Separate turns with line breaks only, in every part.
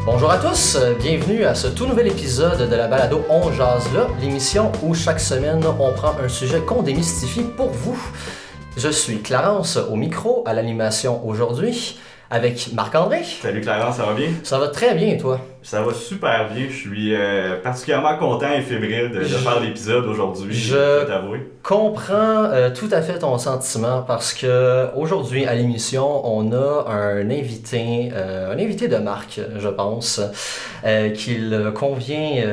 Bonjour à tous, bienvenue à ce tout nouvel épisode de la balado On Jase là, l'émission où chaque semaine on prend un sujet qu'on démystifie pour vous. Je suis Clarence au micro, à l'animation aujourd'hui, avec Marc-André.
Salut Clarence, ça va bien?
Ça va très bien et toi?
Ça va super bien, je suis particulièrement content et fébrile de faire l'épisode aujourd'hui, je peux t'avouer.
Comprends tout à fait ton sentiment parce que aujourd'hui à l'émission on a un invité de marque, je pense, qu'il convient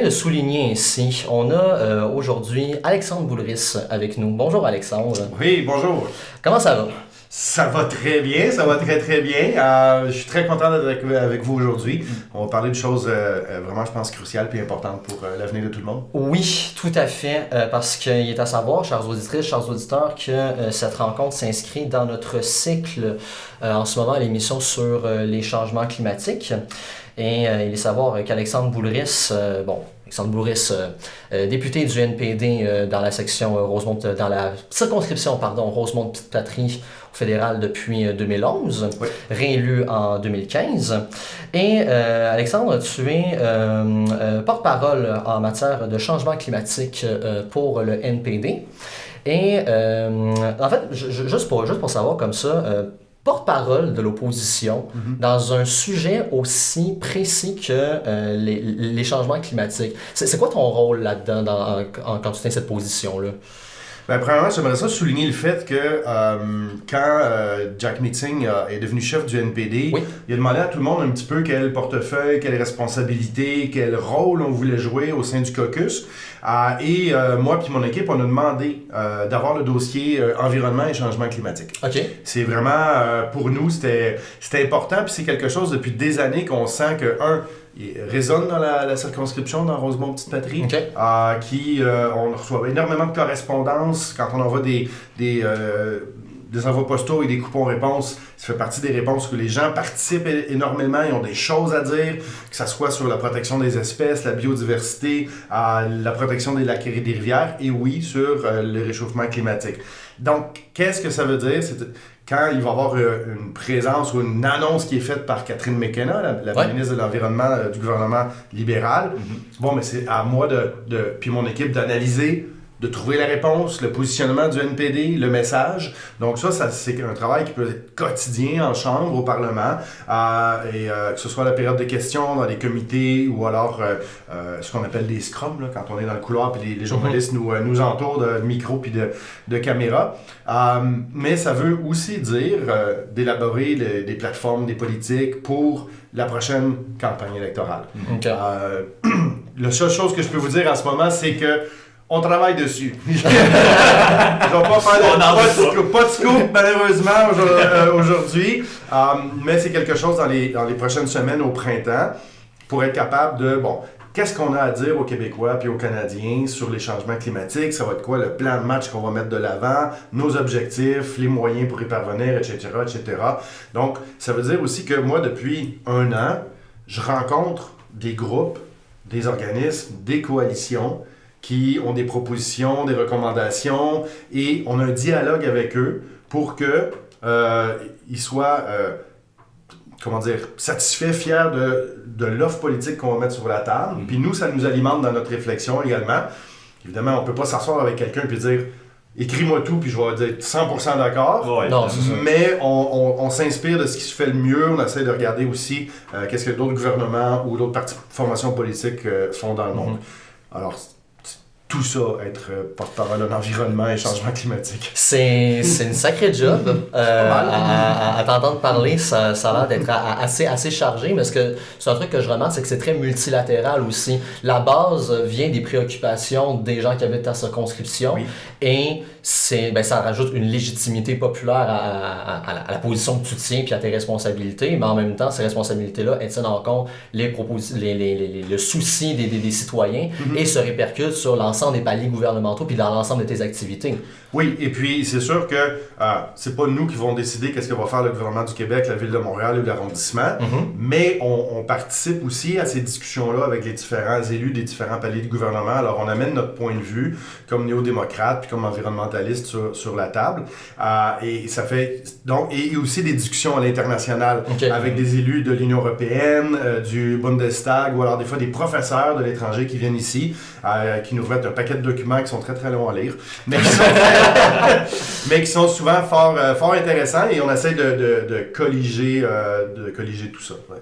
de souligner ici. On a aujourd'hui Alexandre Boulris avec nous. Bonjour Alexandre.
Oui, bonjour.
Comment ça va?
Ça va très bien, ça va très très bien. Je suis très content d'être avec vous aujourd'hui. On va parler de choses vraiment, je pense, cruciales et importantes pour l'avenir de tout le monde.
Oui, tout à fait, parce qu'il est à savoir, chères auditrices, chers auditeurs, que cette rencontre s'inscrit dans notre cycle en ce moment à l'émission sur les changements climatiques. Et il est savoir qu'Alexandre Boulris, député du NPD dans la section Rosemont, dans la circonscription, Rosemont-Petite-Patrie au fédéral depuis 2011, oui. Réélu en 2015. Et Alexandre, tu es porte-parole en matière de changement climatique pour le NPD. Et en fait, juste pour savoir comme ça, porte-parole de l'opposition dans un sujet aussi précis que les changements climatiques. C'est quoi ton rôle là-dedans quand tu tiens cette position-là?
Ben, premièrement, j'aimerais ça souligner le fait que quand Jack Meeting est devenu chef du NPD, oui. Il a demandé à tout le monde un petit peu quel portefeuille, quelle responsabilité, quel rôle on voulait jouer au sein du caucus. Moi puis mon équipe, on a demandé d'avoir le dossier environnement et changement climatique.
Okay.
C'est vraiment, pour nous, c'était important, puis c'est quelque chose depuis des années qu'on sent que, il résonne dans la circonscription, dans Rosemont-Petite-Patrie,
okay.
On reçoit énormément de correspondances quand on envoie des envois postaux et des coupons-réponses. Ça fait partie des réponses que les gens participent énormément, ils ont des choses à dire, que ce soit sur la protection des espèces, la biodiversité, la protection des lacs et des rivières, et oui, sur le réchauffement climatique. Donc, qu'est-ce que ça veut dire? Quand il va y avoir une présence ou une annonce qui est faite par Catherine McKenna, la ministre de l'Environnement du gouvernement libéral, bon, mais c'est à moi puis mon équipe d'analyser, de trouver la réponse, le positionnement du NPD, le message. Donc ça c'est un travail qui peut être quotidien en chambre, au Parlement, que ce soit à la période de questions, dans les comités, ou alors ce qu'on appelle des scrums, là, quand on est dans le couloir puis les journalistes nous entourent de micros puis de caméras. Mais ça veut aussi dire d'élaborer des plateformes, des politiques pour la prochaine campagne électorale.
Okay.
La seule chose que je peux vous dire en ce moment, c'est que on travaille dessus. Je vais pas faire pas de scoop malheureusement aujourd'hui, mais c'est quelque chose dans les prochaines semaines au printemps pour être capable de, qu'est-ce qu'on a à dire aux Québécois puis aux Canadiens sur les changements climatiques, ça va être quoi le plan de match qu'on va mettre de l'avant, nos objectifs, les moyens pour y parvenir, etc., etc. Donc, ça veut dire aussi que moi, depuis 1 an, je rencontre des groupes, des organismes, des coalitions qui ont des propositions, des recommandations, et on a un dialogue avec eux pour qu'ils soient, satisfaits, fiers de l'offre politique qu'on va mettre sur la table. Puis nous, ça nous alimente dans notre réflexion également. Évidemment, on ne peut pas s'asseoir avec quelqu'un et dire « écris-moi tout, puis je vais être 100% d'accord.
Ouais, »
Non, c'est ça.
Mais on s'inspire de ce qui se fait le mieux. On essaie de regarder aussi qu'est-ce que d'autres gouvernements ou d'autres partis de formation politique font dans le monde. Alors, tout ça, être porte-parole de l'environnement et changement climatique.
C'est une sacrée job. À t'entendre parler, ça a l'air d'être assez chargé, mais c'est un truc que je remarque, c'est que c'est très multilatéral aussi. La base vient des préoccupations des gens qui habitent ta circonscription, oui. Et ça rajoute une légitimité populaire à la position que tu tiens puis à tes responsabilités, mais en même temps, ces responsabilités-là tiennent en compte le souci des citoyens et se répercutent sur l'ensemble l'ensemble des paliers gouvernementaux puis dans l'ensemble de tes activités.
Oui, et puis c'est sûr que c'est pas nous qui vont décider qu'est-ce que va faire le gouvernement du Québec, la Ville de Montréal ou l'arrondissement, mais on participe aussi à ces discussions-là avec les différents élus des différents paliers de gouvernement. Alors on amène notre point de vue comme néo-démocrate puis comme environnementaliste sur la table. Et ça fait donc et aussi des discussions à l'international avec des élus de l'Union européenne, du Bundestag ou alors des fois des professeurs de l'étranger qui viennent ici, qui nous remettent un paquet de documents qui sont très très longs à lire, mais qui sont souvent fort intéressants et on essaie de colliger tout ça. Ouais.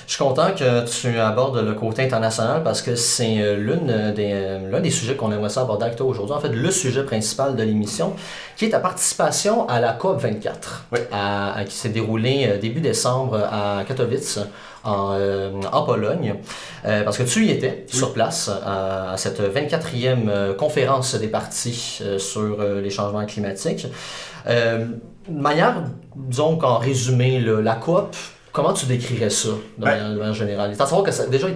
Je suis content que tu abordes le côté international parce que c'est l'un des sujets qu'on aimerait ça aborder avec toi aujourd'hui. En fait, le sujet principal de l'émission, qui est ta participation à la COP24, qui s'est déroulée début décembre à Katowice, en Pologne, parce que tu y étais sur place à cette 24e conférence des partis sur les changements climatiques. De manière, disons qu'en résumé, la COP, comment tu décrirais ça de manière générale? Il est à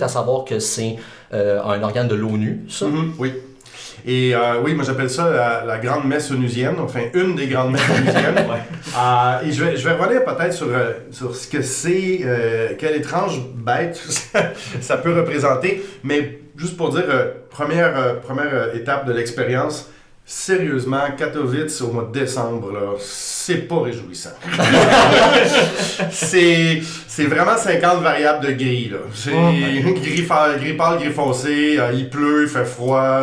savoir que c'est un organe de l'ONU, ça?
Oui. Et oui, moi j'appelle ça la grande messe onusienne, enfin une des grandes messes onusiennes. Et je vais revenir peut-être sur ce que c'est, quelle étrange bête ça peut représenter, mais juste pour dire, première étape de l'expérience, sérieusement, Katowice au mois de décembre, là, c'est pas réjouissant. c'est vraiment 50 variables de gris, là. C'est gris pâle, gris foncé, il pleut, il fait froid.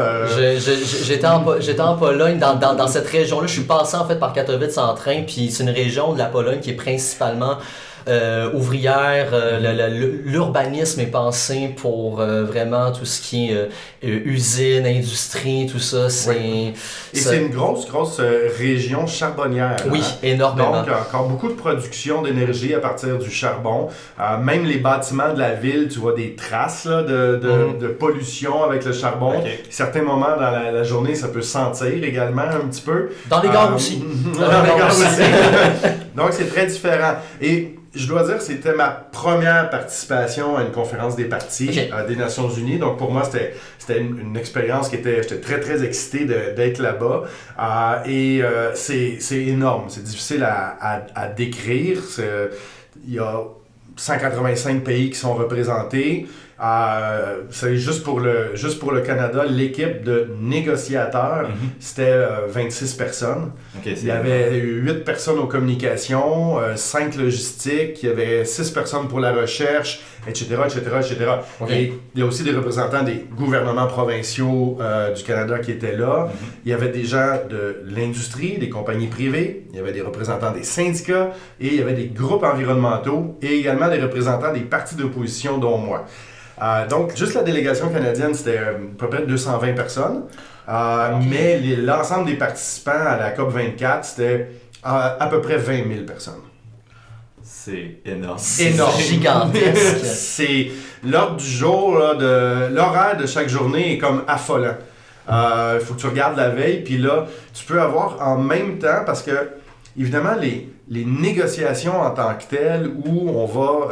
J'étais en Pologne, dans cette région-là. Je suis passé en fait par Katowice en train, puis c'est une région de la Pologne qui est principalement ouvrière. L'urbanisme est pensé pour vraiment tout ce qui est usine, industrie, tout ça.
Et c'est une grosse région charbonnière.
Oui, énormément.
Donc, encore beaucoup de production d'énergie à partir du charbon. Même les bâtiments de la ville, tu vois des traces là, de pollution avec le charbon. Okay. Certains moments dans la journée, ça peut sentir également un petit peu.
Dans les gares aussi.
Dans les gares aussi. Donc, c'est très différent. Et je dois dire, c'était ma première participation à une conférence des partis des Nations Unies. Donc, pour moi, c'était une expérience j'étais très, très excité d'être là-bas. C'est énorme. C'est difficile à décrire. Il y a 185 pays qui sont représentés. C'est juste pour le Canada, l'équipe de négociateurs, c'était 26 personnes. Okay, il y avait 8 personnes aux communications, 5 logistiques, il y avait 6 personnes pour la recherche, etc. Okay. Et il y a aussi des représentants des gouvernements provinciaux du Canada qui étaient là. Il y avait des gens de l'industrie, des compagnies privées, il y avait des représentants des syndicats et il y avait des groupes environnementaux et également des représentants des partis d'opposition, dont moi. Donc, juste la délégation canadienne, c'était à peu près 220 personnes. Mais l'ensemble des participants à la COP24, c'était à peu près 20 000 personnes.
C'est énorme.
C'est gigantesque.
C'est l'ordre du jour, l'horaire de chaque journée est comme affolant. Il faut que tu regardes la veille, puis là, tu peux avoir en même temps, parce que, évidemment, les négociations en tant que telles, où on va...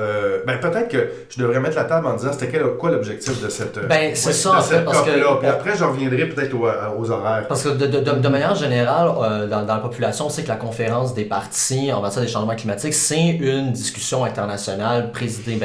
peut-être que je devrais mettre la table en disant c'était quoi l'objectif de cette...
c'est ça, en fait, parce que...
Puis après, je reviendrai peut-être aux horaires.
Parce que de manière générale, dans la population, on sait que la conférence des partis en matière des changements climatiques, c'est une discussion internationale présidée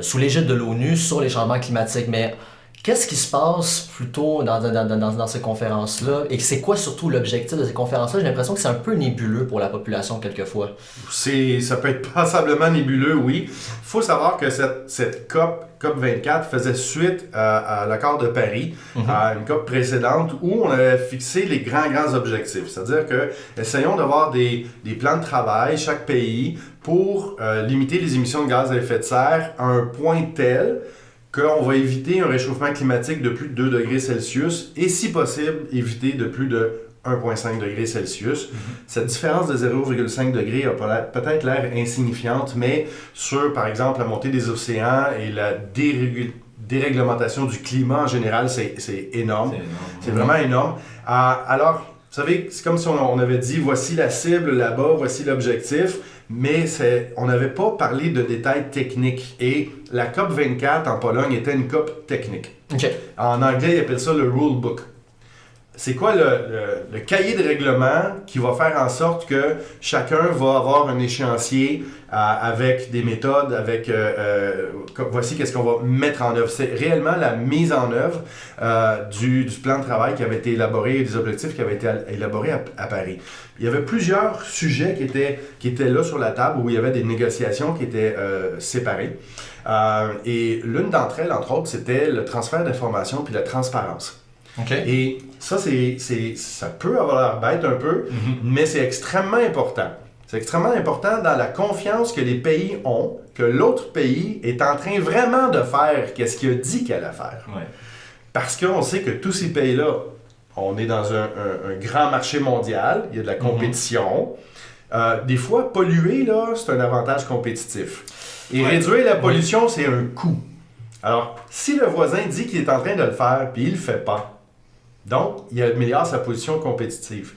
sous l'égide de l'ONU sur les changements climatiques. Mais qu'est-ce qui se passe plutôt dans ces conférences-là? Et c'est quoi surtout l'objectif de ces conférences-là? J'ai l'impression que c'est un peu nébuleux pour la population quelquefois.
Ça peut être passablement nébuleux, oui. Il faut savoir que cette COP24 faisait suite à l'accord de Paris, à une COP précédente où on avait fixé les grands objectifs. C'est-à-dire que essayons d'avoir des plans de travail, chaque pays, pour limiter les émissions de gaz à effet de serre à un point tel qu'on va éviter un réchauffement climatique de plus de 2 degrés Celsius et, si possible, éviter de plus de 1,5 degrés Celsius. Cette différence de 0,5 degrés a peut-être l'air insignifiante, mais sur, par exemple, la montée des océans et la déréglementation du climat en général, c'est énorme. C'est vraiment énorme. Alors, vous savez, c'est comme si on avait dit, voici la cible là-bas, voici l'objectif, mais on n'avait pas parlé de détails techniques. Et la COP24 en Pologne était une COP technique.
Okay.
En anglais, ils appellent ça le Rule Book. c'est quoi le cahier de règlement qui va faire en sorte que chacun va avoir un échéancier avec des méthodes, avec voici qu'est-ce qu'on va mettre en œuvre. C'est réellement la mise en œuvre du plan de travail qui avait été élaboré, des objectifs qui avaient été élaborés à Paris. Il y avait plusieurs sujets qui étaient là sur la table où il y avait des négociations qui étaient séparées. Et l'une d'entre elles, entre autres, c'était le transfert d'informations puis la transparence.
Okay.
Et ça, ça peut avoir l'air bête un peu, mais c'est extrêmement important. C'est extrêmement important dans la confiance que les pays ont, que l'autre pays est en train vraiment de faire qu'est-ce qu'il a dit qu'elle allait faire.
Ouais.
Parce qu'on sait que tous ces pays-là, on est dans un grand marché mondial, il y a de la compétition. Des fois, polluer, là, c'est un avantage compétitif. Et réduire la pollution, c'est un coût. Alors, si le voisin dit qu'il est en train de le faire, puis il le fait pas, donc, il améliore sa position compétitive.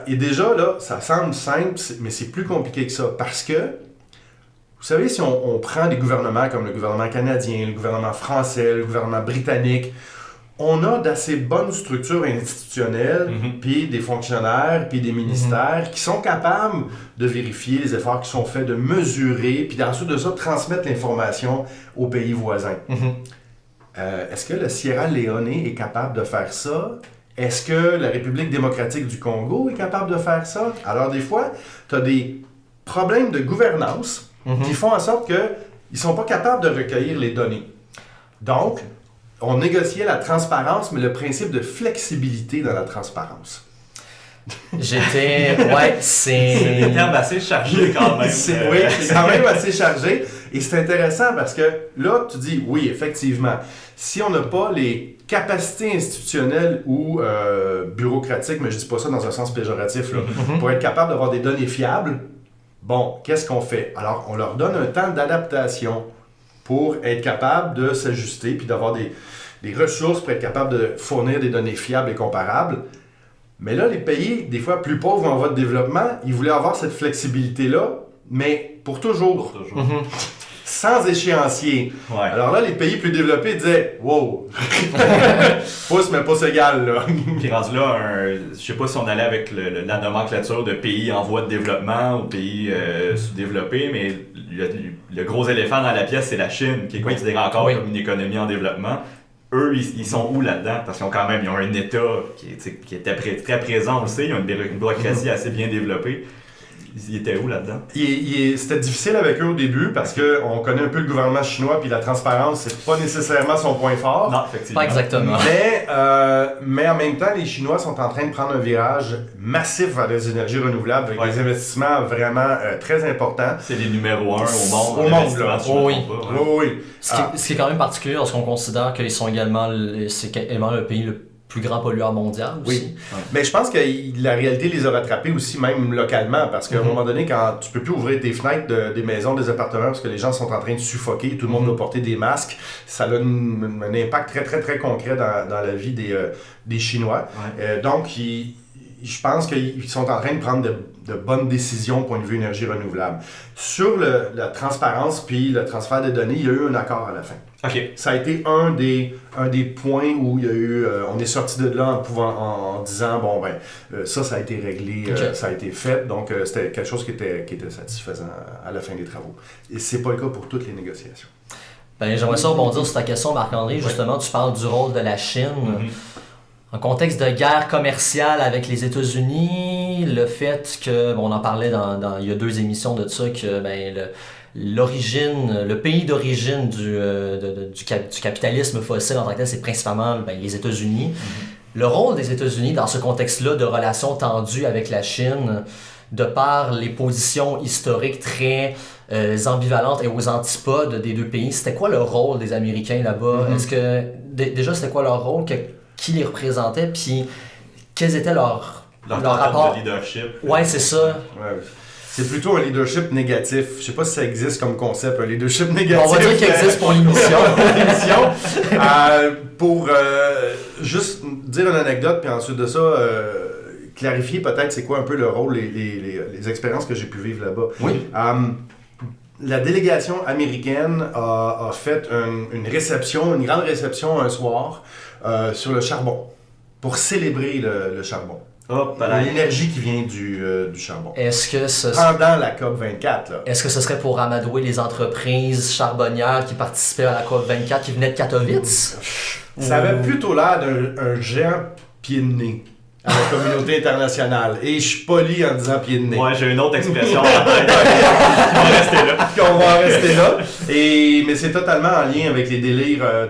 Et déjà, là, ça semble simple, mais c'est plus compliqué que ça. Parce que, vous savez, si on prend des gouvernements comme le gouvernement canadien, le gouvernement français, le gouvernement britannique, on a d'assez bonnes structures institutionnelles, puis des fonctionnaires, puis des ministères qui sont capables de vérifier les efforts qui sont faits, de mesurer, puis ensuite de ça, transmettre l'information aux pays voisins. Est-ce que le Sierra Leone est capable de faire ça? Est-ce que la République démocratique du Congo est capable de faire ça? Alors, des fois, tu as des problèmes de gouvernance qui font en sorte qu'ils ne sont pas capables de recueillir les données. Donc, on négociait la transparence, mais le principe de flexibilité dans la transparence.
Ouais, c'est...
C'est un terme assez chargé quand même.
Oui, c'est quand même assez chargé. Et c'est intéressant parce que là, tu dis, oui, effectivement, si on n'a pas les capacités institutionnelles ou bureaucratiques, mais je ne dis pas ça dans un sens péjoratif, là, pour être capable d'avoir des données fiables, bon, qu'est-ce qu'on fait? Alors, on leur donne un temps d'adaptation pour être capable de s'ajuster puis d'avoir des ressources pour être capable de fournir des données fiables et comparables. Mais là, les pays, des fois plus pauvres en voie de développement, ils voulaient avoir cette flexibilité-là, mais pour toujours. Sans échéancier.
Ouais.
Alors là, les pays plus développés disaient « Wow! Pouce, mais pouce égal, là. »
Puis rendu là, je sais pas si on allait avec la nomenclature de pays en voie de développement ou pays sous-développés, mais le gros éléphant dans la pièce, c'est la Chine, qui est considérée encore comme une économie en développement. Eux, ils sont où là-dedans? Parce qu'ils ont un État qui était très présent, on le sait, ils ont une bureaucratie assez bien développée. Ils étaient où là-dedans?
C'était difficile avec eux au début parce qu'on connaît un peu le gouvernement chinois puis la transparence, c'est pas nécessairement son point fort.
Non, effectivement.
Pas exactement.
Mais en même temps, les Chinois sont en train de prendre un virage massif vers les énergies renouvelables avec des investissements vraiment très importants.
C'est les numéros 1 au monde.
Au monde, là.
Oui. Ce qui est quand même particulier lorsqu'on considère qu'ils sont également le pays le plus grand pollueur mondial aussi.
Oui. Mais je pense que la réalité les a rattrapés aussi, même localement, parce qu'à un moment donné, quand tu peux plus ouvrir tes fenêtres des maisons, des appartements, parce que les gens sont en train de suffoquer, tout le monde doit porter des masques, ça a un impact très, très, très concret dans la vie des Chinois.
Ouais.
Donc, je pense qu'ils sont en train de prendre de bonnes décisions au point de vue énergie renouvelable. Sur la transparence puis le transfert des données, il y a eu un accord à la fin.
OK.
Ça a été un des points où il y a eu, on est sorti de là en disant, bon ben, ça a été réglé, ça a été fait, donc c'était quelque chose qui était satisfaisant à la fin des travaux. Et c'est pas le cas pour toutes les négociations.
Ben, j'aimerais ça rebondir sur ta question, Marc-André. Justement, tu parles du rôle de la Chine. En contexte de guerre commerciale avec les États-Unis, le fait que, on en parlait il y a 2 émissions de ça, que le pays d'origine du capitalisme fossile en tant que tel, c'est principalement les États-Unis. Le rôle des États-Unis dans ce contexte-là de relations tendues avec la Chine, de par les positions historiques très ambivalentes et aux antipodes des 2 pays, c'était quoi le rôle des Américains là-bas? Est-ce que, déjà, c'était quoi leur rôle? Qui les représentait, puis quels étaient leur rapport
de leadership.
Ouais, c'est ça.
Ouais. C'est plutôt un leadership négatif. Je sais pas si ça existe comme concept, un leadership négatif.
On va dire qu'il existe pour l'émission.
Pour juste dire une anecdote, puis ensuite de ça, clarifier peut-être c'est quoi un peu le rôle, les expériences que j'ai pu vivre là-bas.
Oui.
La délégation américaine a fait une grande réception un soir sur le charbon. pour célébrer le charbon. L'énergie qui vient du charbon.
Est-ce que
pendant la COP24, là.
Est-ce que ce serait pour amadouer les entreprises charbonnières qui participaient à la COP24 qui venaient de Katowice?
Ça avait plutôt l'air d'un géant pied de nez à la communauté internationale. Et je suis poli en disant pied de nez.
Ouais, j'ai une autre expression. On va rester là.
On va en rester là. Mais c'est totalement en lien avec les délires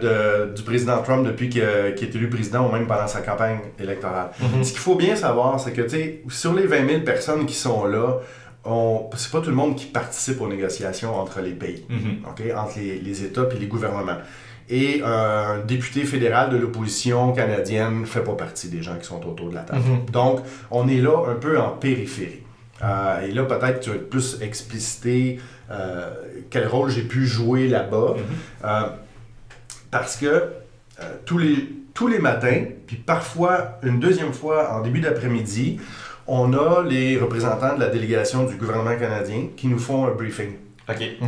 du président Trump depuis qu'il est élu président ou même pendant sa campagne électorale.
Mm-hmm.
Ce qu'il faut bien savoir, c'est que sur les 20 000 personnes qui sont là, c'est pas tout le monde qui participe aux négociations entre les pays, okay? Entre les États et les gouvernements. Et un député fédéral de l'opposition canadienne ne fait pas partie des gens qui sont autour de la table.
Mm-hmm.
Donc, on est là un peu en périphérie. Et là, peut-être tu vas être plus explicité quel rôle j'ai pu jouer là-bas. Parce que tous les matins, puis parfois une deuxième fois en début d'après-midi, on a les représentants de la délégation du gouvernement canadien qui nous font un briefing. Okay.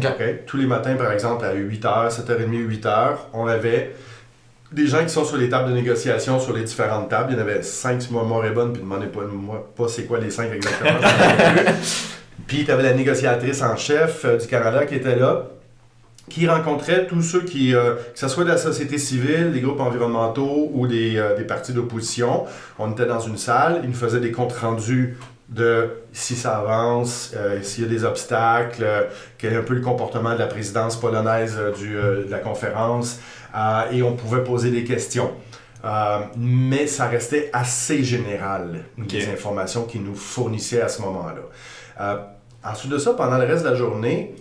Tous les matins, par exemple, à 8h, 7h30, 8h, on avait des gens qui sont sur les tables de négociation, sur les différentes tables. Il y en avait 5, si ma mémoire est bonne, puis demandez-moi pas c'est quoi les 5 exactement. Puis tu avais la négociatrice en chef du Canada qui était là, qui rencontrait tous ceux que ce soit de la société civile, des groupes environnementaux ou des partis d'opposition. On était dans une salle, ils nous faisaient des comptes rendus de si ça avance, s'il y a des obstacles, quel est un peu le comportement de la présidence polonaise de la conférence, et on pouvait poser des questions. Mais ça restait assez général, les informations qu'ils nous fournissaient à ce moment-là. Ensuite de ça, pendant le reste de la journée,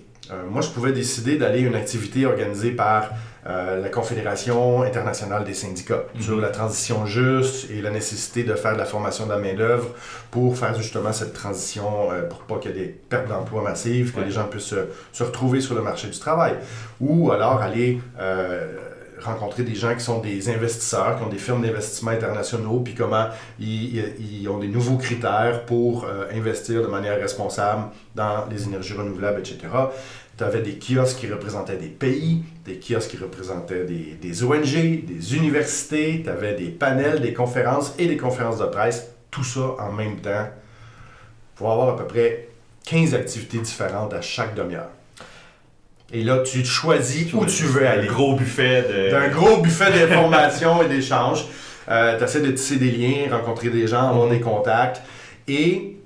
moi je pouvais décider d'aller à une activité organisée par la Confédération internationale des syndicats sur la transition juste et la nécessité de faire de la formation de la main-d'œuvre pour faire justement cette transition, pour pas qu'il y ait des pertes d'emplois massives, que les gens puissent se retrouver sur le marché du travail. Ou alors aller rencontrer des gens qui sont des investisseurs, qui ont des firmes d'investissement internationaux, puis comment ils ont des nouveaux critères pour investir de manière responsable dans les énergies renouvelables, etc. Tu avais des kiosques qui représentaient des pays, des kiosques qui représentaient des ONG, des universités, tu avais des panels, des conférences et des conférences de presse, tout ça en même temps, pour avoir à peu près 15 activités différentes à chaque demi-heure. Et là, tu choisis où tu veux aller.
Un gros buffet
d'un gros buffet d'informations et d'échanges. Tu essaies de tisser des liens, rencontrer des gens, avoir des contacts. Et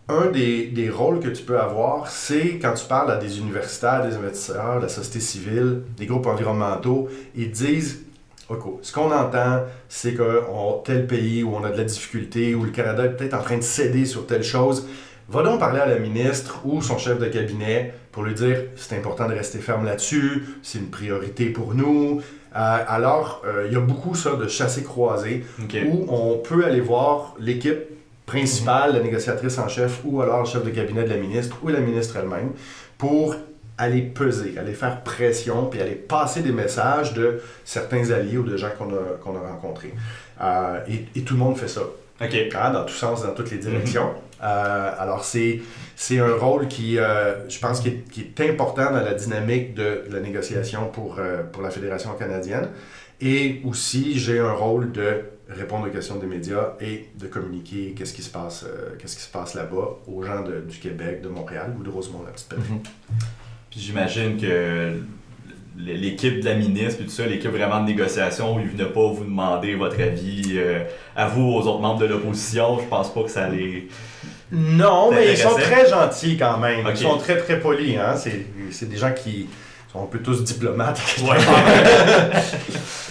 un des rôles que tu peux avoir, c'est quand tu parles à des universitaires, des investisseurs, de la société civile, des groupes environnementaux, ils te disent OK, ce qu'on entend, c'est que tel pays où on a de la difficulté, où le Canada est peut-être en train de céder sur telle chose, va donc parler à la ministre ou son chef de cabinet pour lui dire c'est important de rester ferme là-dessus, c'est une priorité pour nous. Alors, il y a beaucoup ça de chassé-croisé où on peut aller voir l'équipe principale, la négociatrice en chef ou alors le chef de cabinet de la ministre ou la ministre elle-même pour aller peser, aller faire pression puis aller passer des messages de certains alliés ou de gens qu'on a rencontrés. Et tout le monde fait ça. Dans tous sens, dans toutes les directions. Alors, c'est un rôle qui, je pense, qui est important dans la dynamique de la négociation pour la Fédération canadienne. Et aussi, j'ai un rôle de répondre aux questions des médias et de communiquer qu'est-ce qui se passe là-bas aux gens du Québec, de Montréal ou de Rosemont, la petite patrie.
Puis j'imagine que l'équipe de la ministre et tout ça, l'équipe vraiment de négociation, ils ne venaient pas vous demander votre avis à vous, aux autres membres de l'opposition. Je pense pas que ça les...
Non, mais ils sont très gentils quand même. Ils sont très très polis. Hein? C'est des gens qui sont un peu tous diplomates.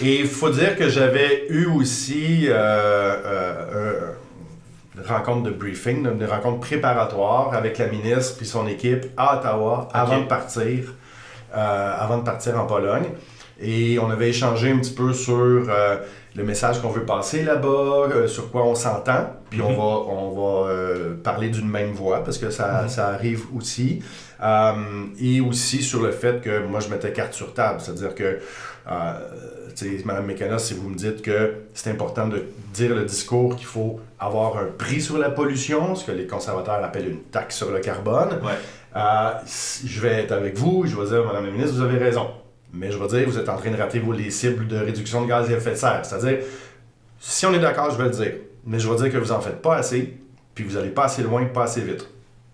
Et il faut dire que j'avais eu aussi une rencontre de briefing, une rencontre préparatoire avec la ministre et son équipe à Ottawa avant de partir en Pologne. Et on avait échangé un petit peu sur le message qu'on veut passer là-bas, sur quoi on s'entend. Puis on va parler d'une même voix, parce que ça arrive aussi. Et aussi sur le fait que moi, je mettais carte sur table. C'est-à-dire que, Mme McKenna, si vous me dites que c'est important de dire le discours qu'il faut avoir un prix sur la pollution, ce que les conservateurs appellent une taxe sur le carbone, je vais être avec vous, je vais dire, Mme la ministre, vous avez raison. Mais je vais dire, vous êtes en train de rater les cibles de réduction de gaz à effet de serre. C'est-à-dire, Si on est d'accord, je vais le dire. Mais je vais dire que vous en faites pas assez, puis vous allez pas assez loin, pas assez vite.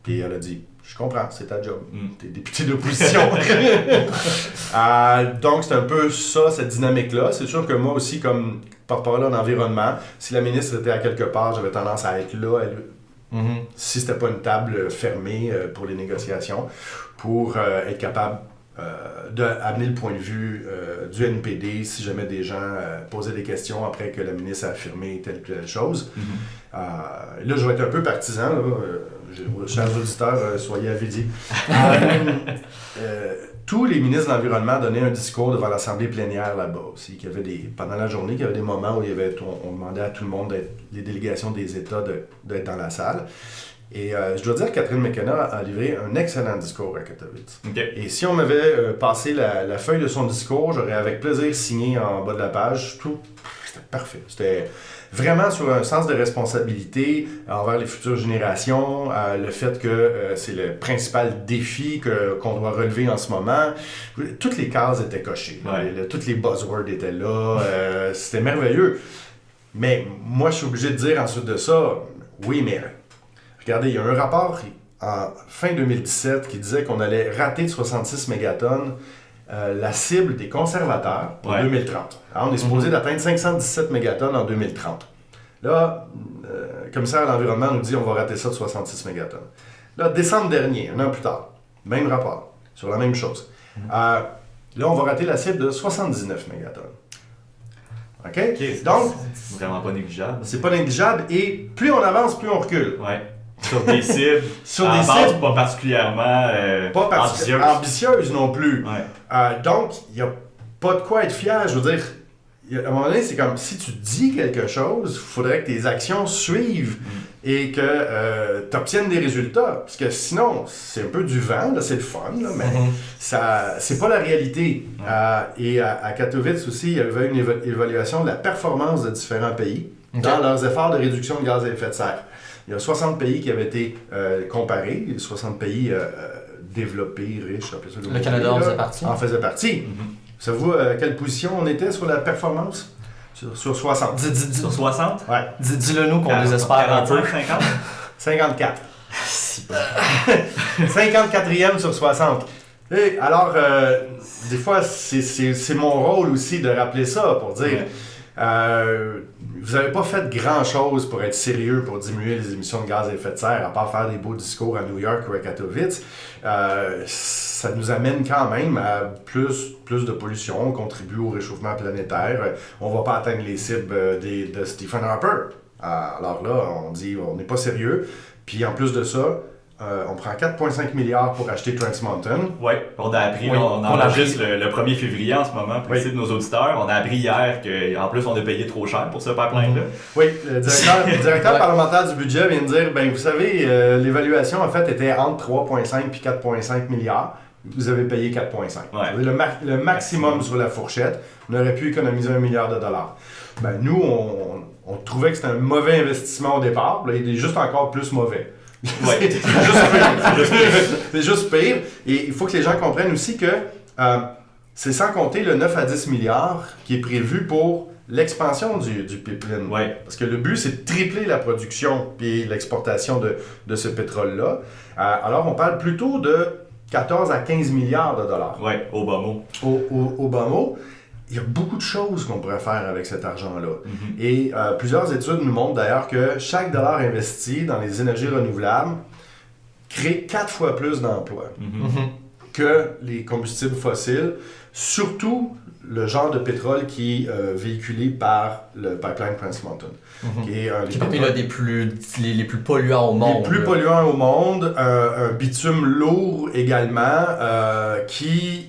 Puis elle a dit, je comprends, c'est ta job. T'es député d'opposition. Donc, c'est un peu ça, cette dynamique-là. C'est sûr que moi aussi, comme porte-parole en environnement, si la ministre était à quelque part, j'avais tendance à être là, si c'était pas une table fermée pour les négociations, pour être capable d'amener le point de vue du NPD si jamais des gens posaient des questions après que la ministre a affirmé telle ou telle chose. Là, je vais être un peu partisan, là. Chers auditeurs, soyez avidis. Tous les ministres de l'Environnement donnaient un discours devant l'Assemblée plénière là-bas aussi. Pendant la journée, il y avait des moments où on demandait à tout le monde, les délégations des États, d'être dans la salle. Et je dois dire que Catherine McKenna a livré un excellent discours à Katowice.
Okay.
Et si on m'avait passé la feuille de son discours, j'aurais avec plaisir signé en bas de la page. C'était parfait. C'était vraiment sur un sens de responsabilité envers les futures générations, le fait que c'est le principal défi qu'on doit relever en ce moment. Toutes les cases étaient cochées.
Ouais.
Toutes les buzzwords étaient là. C'était merveilleux. Mais moi, je suis obligé de dire ensuite de ça, oui, mais regardez, il y a un rapport en fin 2017 qui disait qu'on allait rater de 66 mégatonnes la cible des conservateurs pour 2030. Alors, on est supposé d'atteindre 517 mégatonnes en 2030. Là, le commissaire à l'environnement nous dit qu'on va rater ça de 66 mégatonnes. Là, décembre dernier, un an plus tard, même rapport, sur la même chose. Là, on va rater la cible de 79 mégatonnes. OK? Donc,
c'est vraiment pas négligeable.
C'est pas négligeable et plus on avance, plus on recule.
Ouais. Sur des cibles, pas particulièrement
ambitieuses non plus.
Ouais.
Donc, il n'y a pas de quoi être fier. Je veux dire, à un moment donné, c'est comme si tu dis quelque chose, il faudrait que tes actions suivent et que tu obtiennes des résultats. Parce que sinon, c'est un peu du vent, là, c'est le fun, là, mais c'est pas la réalité. Et à Katowice aussi, il y avait une évaluation de la performance de différents pays dans leurs efforts de réduction de gaz à effet de serre. Il y a 60 pays qui avaient été comparés, 60 pays développés, riches, appelez ça.
Le Canada en faisait partie.
Savez-vous à quelle position on était sur la performance? Sur 60.
Sur 60?
Ouais.
Dis-le nous qu'on désespère un peu.
50?
54. 54e sur 60. Et alors, des fois, c'est mon rôle aussi de rappeler ça pour dire... vous n'avez pas fait grand-chose pour être sérieux pour diminuer les émissions de gaz à effet de serre, à part faire des beaux discours à New York ou à Katowice. Ça nous amène quand même à plus de pollution, on contribue au réchauffement planétaire. On ne va pas atteindre les cibles de Stephen Harper. Alors là, on dit on n'est pas sérieux. Puis en plus de ça, on prend 4,5 milliards pour acheter Trans Mountain.
Oui, on a appris, on enregistre le 1er février en ce moment pour essayer de nos auditeurs. On a appris hier qu'en plus on a payé trop cher pour ce pipeline-là.
Oui, le directeur parlementaire du budget vient de dire, vous savez, l'évaluation en fait était entre 3,5 et 4,5 milliards. Vous avez payé 4,5. Ouais. Le maximum sur la fourchette. On aurait pu économiser $1 milliard. Nous, on trouvait que c'était un mauvais investissement au départ. Là, il est juste encore plus mauvais.
Ouais.
C'est juste pire. Et il faut que les gens comprennent aussi que c'est sans compter le 9 à 10 milliards qui est prévu pour l'expansion du pipeline.
Ouais.
Parce que le but, c'est de tripler la production et l'exportation de ce pétrole-là. Alors, on parle plutôt de 14 à 15 milliards de dollars.
Oui, au bas mot.
Au bas mot. Il y a beaucoup de choses qu'on pourrait faire avec cet argent-là. Et plusieurs études nous montrent d'ailleurs que chaque dollar investi dans les énergies renouvelables crée 4 fois plus d'emplois que les combustibles fossiles, surtout le genre de pétrole qui est véhiculé par le pipeline Trans Mountain. Qui est
l'un des les plus polluants au monde.
Les plus polluants au monde, un bitume lourd également, qui...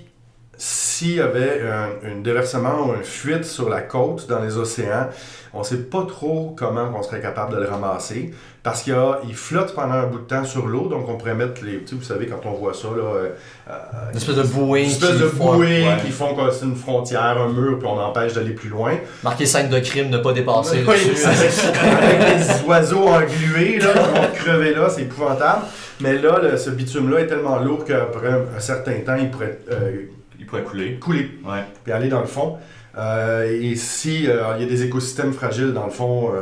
S'il y avait un déversement ou une fuite sur la côte dans les océans, on ne sait pas trop comment on serait capable de le ramasser parce qu'il flotte pendant un bout de temps sur l'eau, donc on pourrait mettre vous savez, quand on voit ça,
une espèce de bouée
qui font que c'est une frontière, un mur, puis on empêche d'aller plus loin.
Marqué scène de crime, ne pas dépasser.
Oui, avec des oiseaux englués là, qui vont crever là, c'est épouvantable. Mais là, ce bitume-là est tellement lourd qu'après un certain temps, il pourrait
Il pourrait couler. Ouais.
Puis aller dans le fond. Et si il y a des écosystèmes fragiles dans le fond,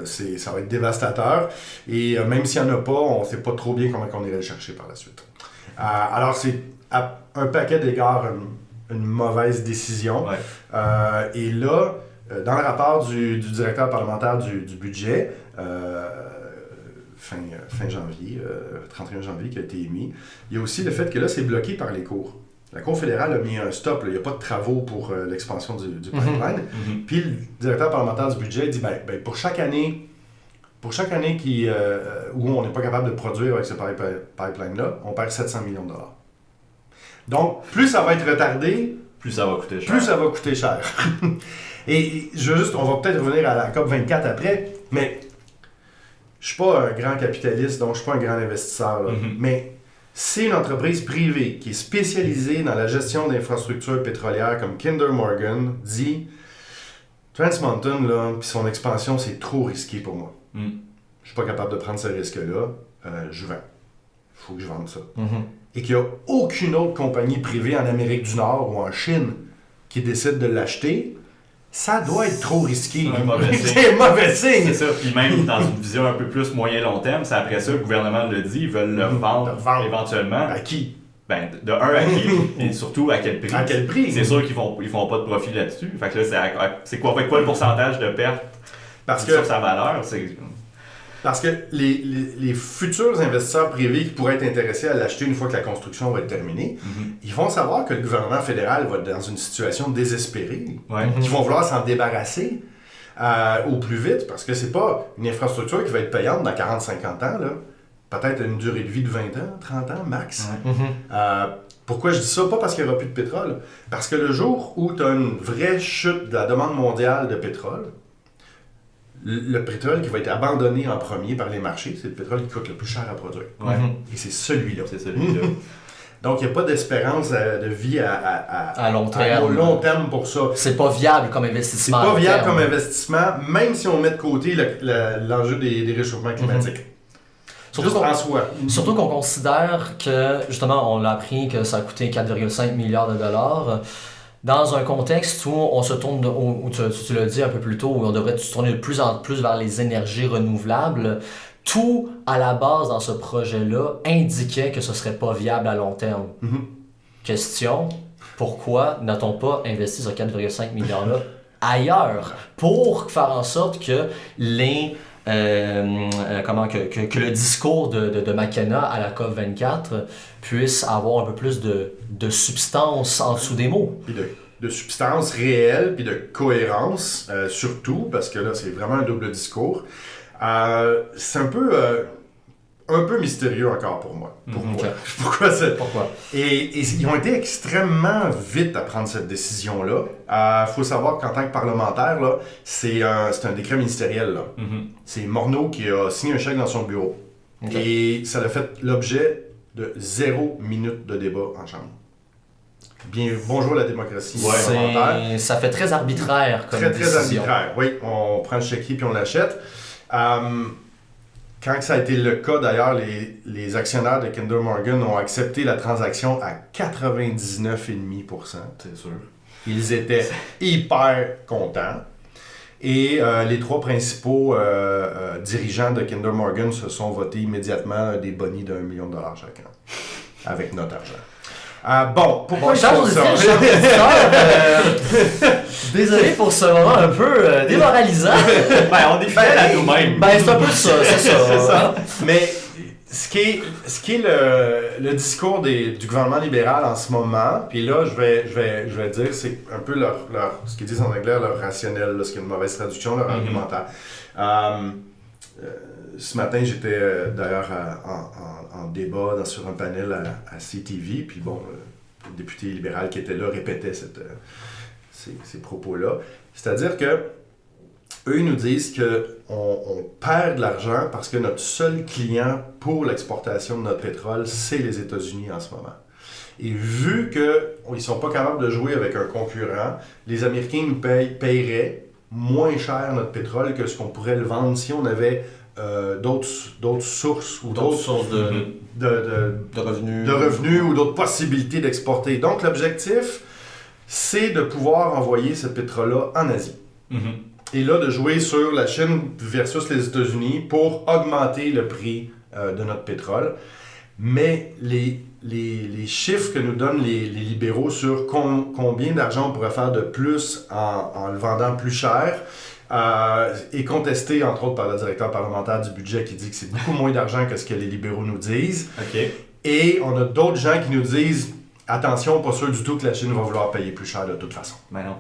ça va être dévastateur. Et même s'il n'y en a pas, on ne sait pas trop bien comment on irait le chercher par la suite. Alors c'est à un paquet d'égards une mauvaise décision.
Ouais.
Et là, dans le rapport du directeur parlementaire du budget, fin janvier, 31 janvier qui a été émis, il y a aussi le fait que là, c'est bloqué par les cours. La Cour fédérale a mis un stop, là. Il n'y a pas de travaux pour l'expansion du pipeline. Puis le directeur parlementaire du budget dit pour chaque année où on n'est pas capable de produire avec ce pipeline-là, on perd 700 millions de dollars. Donc, plus ça va être retardé,
plus ça va coûter cher.
Et on va peut-être revenir à la COP24 après, mais je suis pas un grand capitaliste, donc je suis pas un grand investisseur. Mais si une entreprise privée qui est spécialisée dans la gestion d'infrastructures pétrolières comme Kinder Morgan dit Trans Mountain, là, puis son expansion, c'est trop risqué pour moi. Je suis pas capable de prendre ce risque-là, je vends. Il faut que je vende ça. Et qu'il n'y a aucune autre compagnie privée en Amérique du Nord ou en Chine qui décide de l'acheter, ça doit être trop risqué.
C'est un mauvais signe. C'est ça. Puis même dans une vision un peu plus moyen-long terme, c'est après ça, le gouvernement le dit, ils veulent le vendre éventuellement.
À qui?
De un, à qui? Et surtout, à quel prix?
À quel prix?
C'est sûr qu'ils font pas de profit là-dessus. Fait que là, c'est quoi le pourcentage de perte sur sa valeur?
Parce que les futurs investisseurs privés qui pourraient être intéressés à l'acheter une fois que la construction va être terminée, ils vont savoir que le gouvernement fédéral va être dans une situation désespérée, qu'ils vont vouloir s'en débarrasser au plus vite, parce que c'est pas une infrastructure qui va être payante dans 40-50 ans, là. Peut-être une durée de vie de 20 ans, 30 ans max. Pourquoi je dis ça? Pas parce qu'il n'y aura plus de pétrole, parce que le jour où tu as une vraie chute de la demande mondiale de pétrole, le pétrole qui va être abandonné en premier par les marchés, c'est le pétrole qui coûte le plus cher à produire. Et c'est celui-là. Donc, il n'y a pas d'espérance de vie à long terme pour ça.
C'est pas viable comme investissement.
C'est pas viable comme investissement, même si on met de côté l'enjeu des réchauffements climatiques.
Surtout qu'on considère que, justement, on l'a appris que ça a coûté 4,5 milliards de dollars. Dans un contexte où on se tourne, où tu l'as dit un peu plus tôt, où on devrait se tourner de plus en plus vers les énergies renouvelables, tout à la base dans ce projet-là indiquait que ce ne serait pas viable à long terme. Question, pourquoi n'a-t-on pas investi ce 4,5 milliards-là ailleurs pour faire en sorte que que le discours de McKenna à la COP24 puisse avoir un peu plus de substance en dessous des mots.
Puis de substance réelle, puis de cohérence, surtout, parce que là, c'est vraiment un double discours. C'est un peu mystérieux encore pour moi. Pourquoi? Et ils ont été extrêmement vite à prendre cette décision-là. Faut savoir qu'en tant que parlementaire, là, c'est un décret ministériel. Là. C'est Morneau qui a signé un chèque dans son bureau. Et ça a fait l'objet de 0 minute de débat en chambre. Bonjour la démocratie parlementaire.
Ça fait très arbitraire comme décision.
Très arbitraire, oui. On prend le chéquier puis on l'achète. Quand ça a été le cas, d'ailleurs, les actionnaire de Kinder Morgan ont accepté la transaction à 99,5%.
C'est sûr.
Ils étaient hyper contents. Et les 3 principaux dirigeants de Kinder Morgan se sont votés immédiatement des bonnies de $1 million chacun, avec notre argent. Pourquoi je fais ça?
Désolé pour ce moment un peu démoralisant.
On est fidèles à nous-mêmes.
C'est un peu ça, c'est ça.
Mais ce qui est le discours du gouvernement libéral en ce moment, puis là, je vais dire, c'est un peu ce qu'ils disent en anglais, leur rationnel, là, ce qui est une mauvaise traduction, leur argumentaire. Ce matin, j'étais d'ailleurs en débat sur un panel à CTV, puis le député libéral qui était là répétait ces propos-là. C'est-à-dire que eux, ils nous disent qu'on perd de l'argent parce que notre seul client pour l'exportation de notre pétrole, c'est les États-Unis en ce moment. Et vu qu'ils ne sont pas capables de jouer avec un concurrent, les Américains nous paieraient moins cher notre pétrole que ce qu'on pourrait le vendre si on avait d'autres sources ou
d'autres sources
de
revenus,
ou d'autres possibilités d'exporter. Donc l'objectif, c'est de pouvoir envoyer ce pétrole-là en Asie. Et là, de jouer sur la Chine versus les États-Unis pour augmenter le prix de notre pétrole. Mais les chiffres que nous donnent les libéraux sur combien d'argent on pourrait faire de plus en le vendant plus cher est contesté, entre autres, par le directeur parlementaire du budget qui dit que c'est beaucoup moins d'argent que ce que les libéraux nous disent. Et on a d'autres gens qui nous disent « Attention, pas sûr du tout que la Chine va vouloir payer plus cher de toute façon. »
Mais non.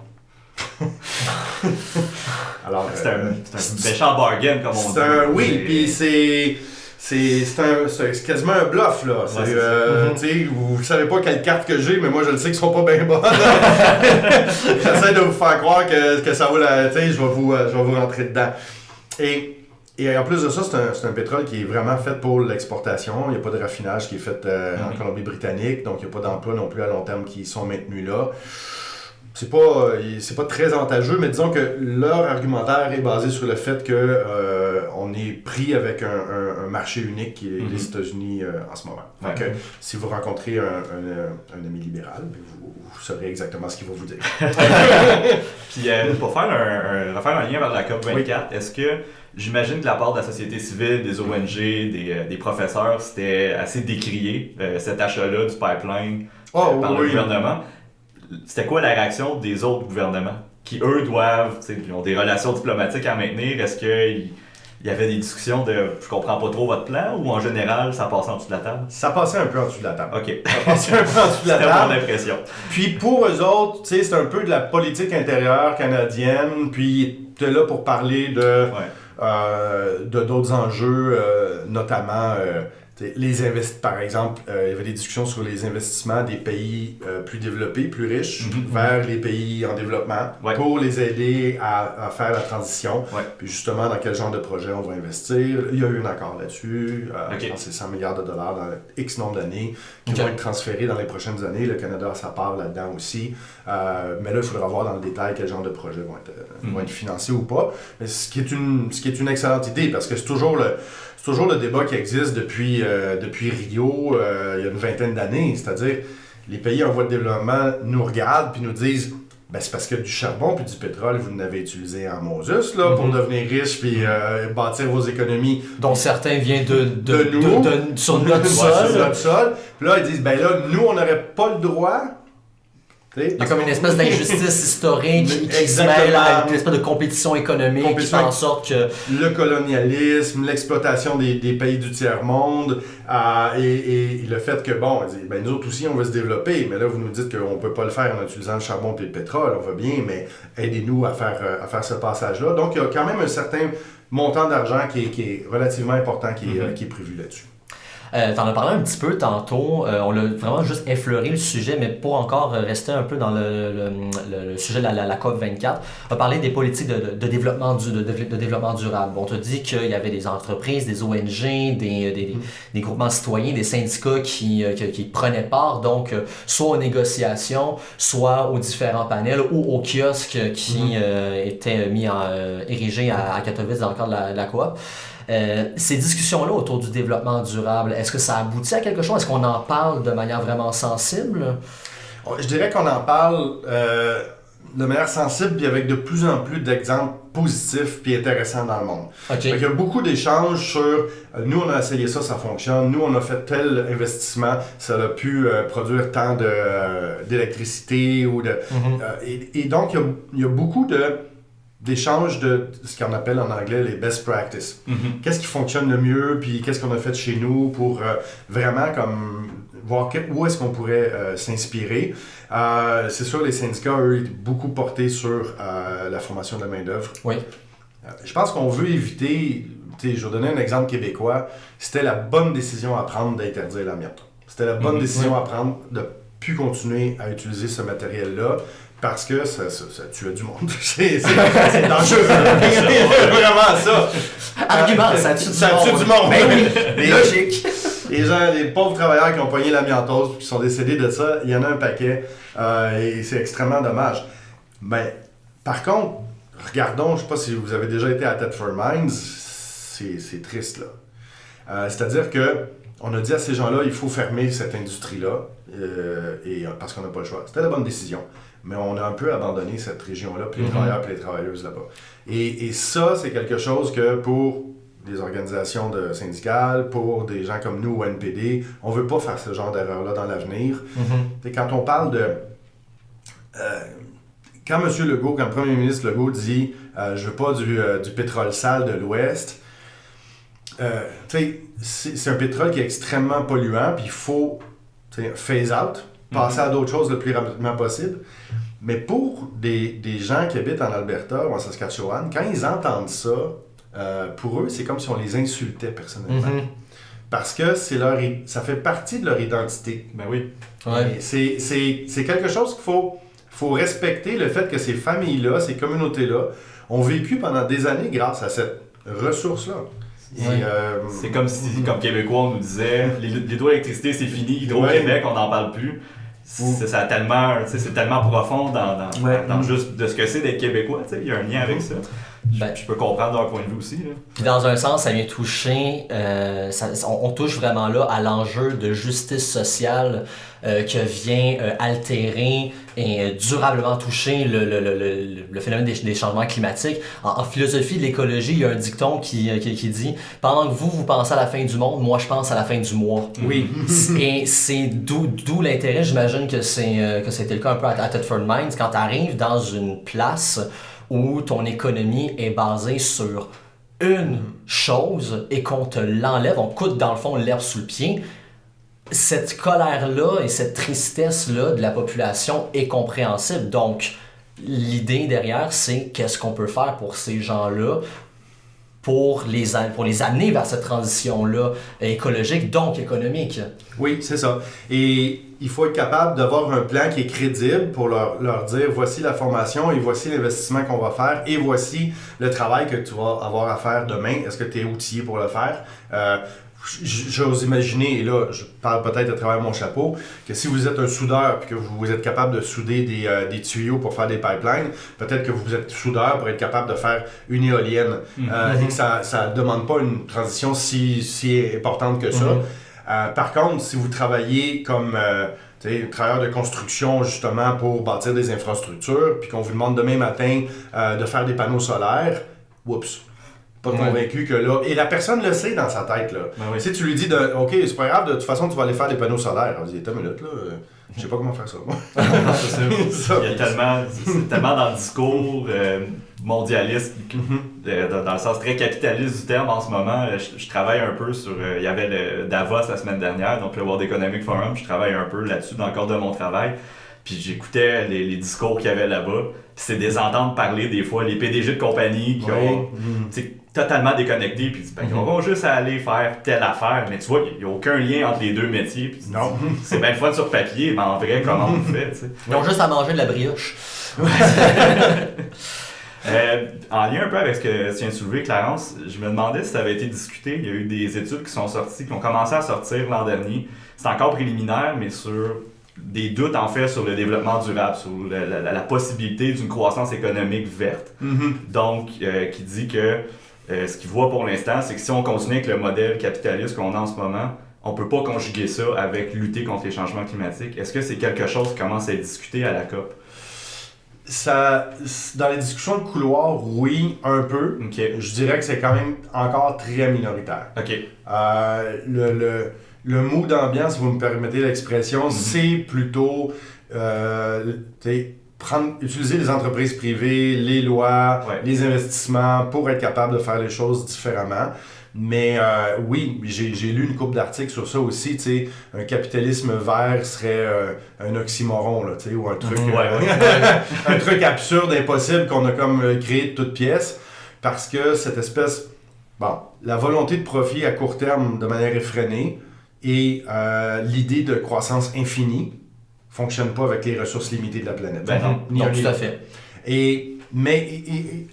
Alors,
c'est un méchant bargain, comme on dit.
Oui, puis c'est quasiment un bluff, là. Vous savez pas quelle carte que j'ai, mais moi je le sais qu'ils sont pas bien bonnes. J'essaie de vous faire croire que ça vaut la... je vais vous rentrer dedans. Et en plus de ça, c'est un pétrole qui est vraiment fait pour l'exportation. Il n'y a pas de raffinage qui est fait en Colombie-Britannique, donc il n'y a pas d'emplois non plus à long terme qui sont maintenus là. C'est pas très avantageux, mais disons que leur argumentaire est basé sur le fait que on est pris avec un marché unique qui est les États-Unis en ce moment. Donc, si vous rencontrez un ami libéral, vous saurez exactement ce qu'il va vous dire.
Puis pour faire un lien vers la COP24, est-ce que j'imagine que de la part de la société civile, des ONG, des professeurs, c'était assez décrié, cet achat-là du pipeline par le gouvernement? C'était quoi la réaction des autres gouvernements qui, eux, ils ont des relations diplomatiques à maintenir? Est-ce qu'il y avait des discussions de « je comprends pas trop votre plan » ou en général, ça passait en dessous de la table?
Ça passait un peu en dessous de la table.
OK.
Ça passait un peu en dessous de la table.
C'était mon impression.
Puis pour eux autres, c'est un peu de la politique intérieure canadienne, puis tu es là pour parler de d'autres enjeux, notamment... par exemple, il y avait des discussions sur les investissements des pays plus développés, plus riches, vers les pays en développement, pour les aider à faire la transition. Puis justement, dans quel genre de projet on va investir. Il y a eu un accord là-dessus. Je pense que c'est 100 milliards de dollars dans X nombre d'années qui vont être transférés dans les prochaines années. Le Canada a sa part là-dedans aussi. Mais là, il faudra voir dans le détail quel genre de projets vont être financés ou pas. Mais ce qui est une excellente idée, parce que c'est toujours le débat qui existe depuis Rio, il y a une vingtaine d'années. C'est-à-dire, les pays en voie de développement nous regardent puis nous disent « c'est parce que du charbon puis du pétrole, vous n'avez utilisé en Moses là, pour devenir riche puis bâtir vos économies. »
Dont certains viennent de
nous,
sur notre sol.
Sur notre sol. Puis là, ils disent « nous, on n'aurait pas le droit... »
Il y a comme une espèce d'injustice historique qui se mêle à une espèce de compétition économique qui fait en sorte que...
Le colonialisme, l'exploitation des pays du tiers-monde et le fait que, nous autres aussi, on veut se développer, mais là, vous nous dites qu'on ne peut pas le faire en utilisant le charbon et le pétrole, on va bien, mais aidez-nous à faire ce passage-là. Donc, il y a quand même un certain montant d'argent qui est relativement important qui est prévu là-dessus.
T'en as parlé un petit peu tantôt, on l'a vraiment juste effleuré le sujet, mais pour encore rester un peu dans le sujet de la COP24, on va parler des politiques de développement durable. On t'a dit qu'il y avait des entreprises, des ONG, des groupements citoyens, des syndicats qui prenaient part, donc soit aux négociations, soit aux différents panels ou aux kiosques qui étaient érigés à Katowice dans le cadre de la coop. Ces discussions-là autour du développement durable, est-ce que ça aboutit à quelque chose? Est-ce qu'on en parle de manière vraiment sensible?
Je dirais qu'on en parle de manière sensible et avec de plus en plus d'exemples positifs et intéressants dans le monde. Il y a beaucoup d'échanges sur nous, on a essayé ça, ça fonctionne. Nous, on a fait tel investissement, ça a pu produire tant d'électricité. Et donc, il y a beaucoup d'échanges de ce qu'on appelle en anglais les best practices. Qu'est-ce qui fonctionne le mieux, puis qu'est-ce qu'on a fait chez nous pour vraiment comme voir où est-ce qu'on pourrait s'inspirer. C'est sûr, les syndicats, eux, étaient beaucoup portés sur la formation de la main-d'œuvre.
Oui.
Je pense qu'on veut éviter, je vais donner un exemple québécois, c'était la bonne décision à prendre d'interdire l'amiante. C'était la bonne décision à prendre de ne plus continuer à utiliser ce matériel-là. Parce que ça tuait du monde. C'est dangereux. C'est vraiment ça.
Argument, ça tue du monde.
Oui. Logique. Les pauvres travailleurs qui ont pogné l'amiantose et qui sont décédés de ça, il y en a un paquet. Et c'est extrêmement dommage. Mais par contre, regardons, je ne sais pas si vous avez déjà été à Thetford Mines. c'est triste, là. C'est-à-dire que on a dit à ces gens-là, il faut fermer cette industrie-là, parce qu'on n'a pas le choix. C'était la bonne décision. Mais on a un peu abandonné cette région-là, puis les travailleurs et les travailleuses là-bas. Et ça, c'est quelque chose que pour des organisations syndicales, pour des gens comme nous au NPD, on ne veut pas faire ce genre d'erreur-là dans l'avenir. Quand on parle de... quand M. Legault, quand le premier ministre Legault dit « je veux pas du pétrole sale de l'Ouest », c'est un pétrole qui est extrêmement polluant, puis il faut phase out, passer à d'autres choses le plus rapidement possible. Mais pour des gens qui habitent en Alberta ou en Saskatchewan, quand ils entendent ça, pour eux, c'est comme si on les insultait personnellement. Parce que ça fait partie de leur identité.
Ben oui.
Ouais.
C'est quelque chose qu'il faut respecter, le fait que ces familles-là, ces communautés-là, ont vécu pendant des années grâce à cette ressource-là.
C'est comme si, comme Québécois, on nous disait l'hydroélectricité, c'est fini, Hydro-Québec, on n'en parle plus. C'est tellement profond dans juste de ce que c'est d'être Québécois. Il y a un lien avec ça. Je peux comprendre leur point de vue aussi. Là.
Puis dans un sens, ça vient toucher, on touche vraiment là à l'enjeu de justice sociale qui vient altérer et durablement toucher le phénomène des changements climatiques. En philosophie de l'écologie, il y a un dicton qui dit « Pendant que vous pensez à la fin du monde, moi je pense à la fin du mois. »
Oui.
Et c'est d'où l'intérêt, j'imagine que c'était le cas un peu à Thetford Mines, quand tu arrives dans une place où ton économie est basée sur une chose et qu'on te l'enlève, on coûte dans le fond l'herbe sous le pied, cette colère-là et cette tristesse-là de la population est compréhensible. Donc, l'idée derrière, c'est qu'est-ce qu'on peut faire pour ces gens-là pour les amener vers cette transition-là écologique, donc économique.
Oui, c'est ça. Et il faut être capable d'avoir un plan qui est crédible pour leur dire voici la formation et voici l'investissement qu'on va faire et voici le travail que tu vas avoir à faire demain. Est-ce que tu es outillé pour le faire? J'ose imaginer, et là je parle peut-être à travers mon chapeau, que si vous êtes un soudeur et que vous êtes capable de souder des tuyaux pour faire des pipelines, peut-être que vous êtes soudeur pour être capable de faire une éolienne et que ça ne demande pas une transition si importante que ça. Par contre, si vous travaillez comme travailleur de construction justement pour bâtir des infrastructures, puis qu'on vous demande demain matin de faire des panneaux solaires, oups! Pas convaincu que là... Et la personne le sait dans sa tête, là.
Oui.
Si tu lui dis, OK, c'est pas grave, de toute façon, tu vas aller faire des panneaux solaires. Elle dit, attends une minute, là, je sais pas comment faire ça, moi.
C'est tellement dans le discours mondialiste, dans le sens très capitaliste du terme en ce moment. Je travaille un peu sur... il y avait le Davos la semaine dernière, donc le World Economic Forum, je travaille un peu là-dessus dans le cadre de mon travail. Puis j'écoutais les discours qu'il y avait là-bas. Puis c'est des entendre parler des fois, les PDG de compagnie qui ont totalement déconnecté. Puis ils vont juste aller faire telle affaire. Mais tu vois, il n'y a aucun lien entre les deux métiers. Puis
non.
C'est bien le fun sur papier, mais en vrai, comment on fait? T'sais?
Ils ont juste à manger de la brioche.
En lien un peu avec ce que tu viens de soulever, Clarence, je me demandais si ça avait été discuté. Il y a eu des études qui sont sorties, qui ont commencé à sortir l'an dernier. C'est encore préliminaire, mais sur des doutes en fait sur le développement durable, sur la possibilité d'une croissance économique verte. Donc, qui dit que ce qu'il voit pour l'instant, c'est que si on continue avec le modèle capitaliste qu'on a en ce moment, on peut pas conjuguer ça avec lutter contre les changements climatiques. Est-ce que c'est quelque chose qui commence à être discuté à la COP?
Ça, dans les discussions de couloir, oui, un peu.
Okay.
Je dirais que c'est quand même encore très minoritaire.
Okay.
Le mood d'ambiance, si vous me permettez l'expression, c'est plutôt utiliser les entreprises privées, les lois, les investissements pour être capable de faire les choses différemment. Mais oui, j'ai lu une couple d'articles sur ça aussi, tu sais, un capitalisme vert serait un oxymoron, là, tu sais, ou un truc, un truc absurde, impossible qu'on a comme créé de toutes pièces, parce que cette espèce, la volonté de profit à court terme de manière effrénée et l'idée de croissance infinie fonctionne pas avec les ressources limitées de la planète.
Non, tout à fait.
Mais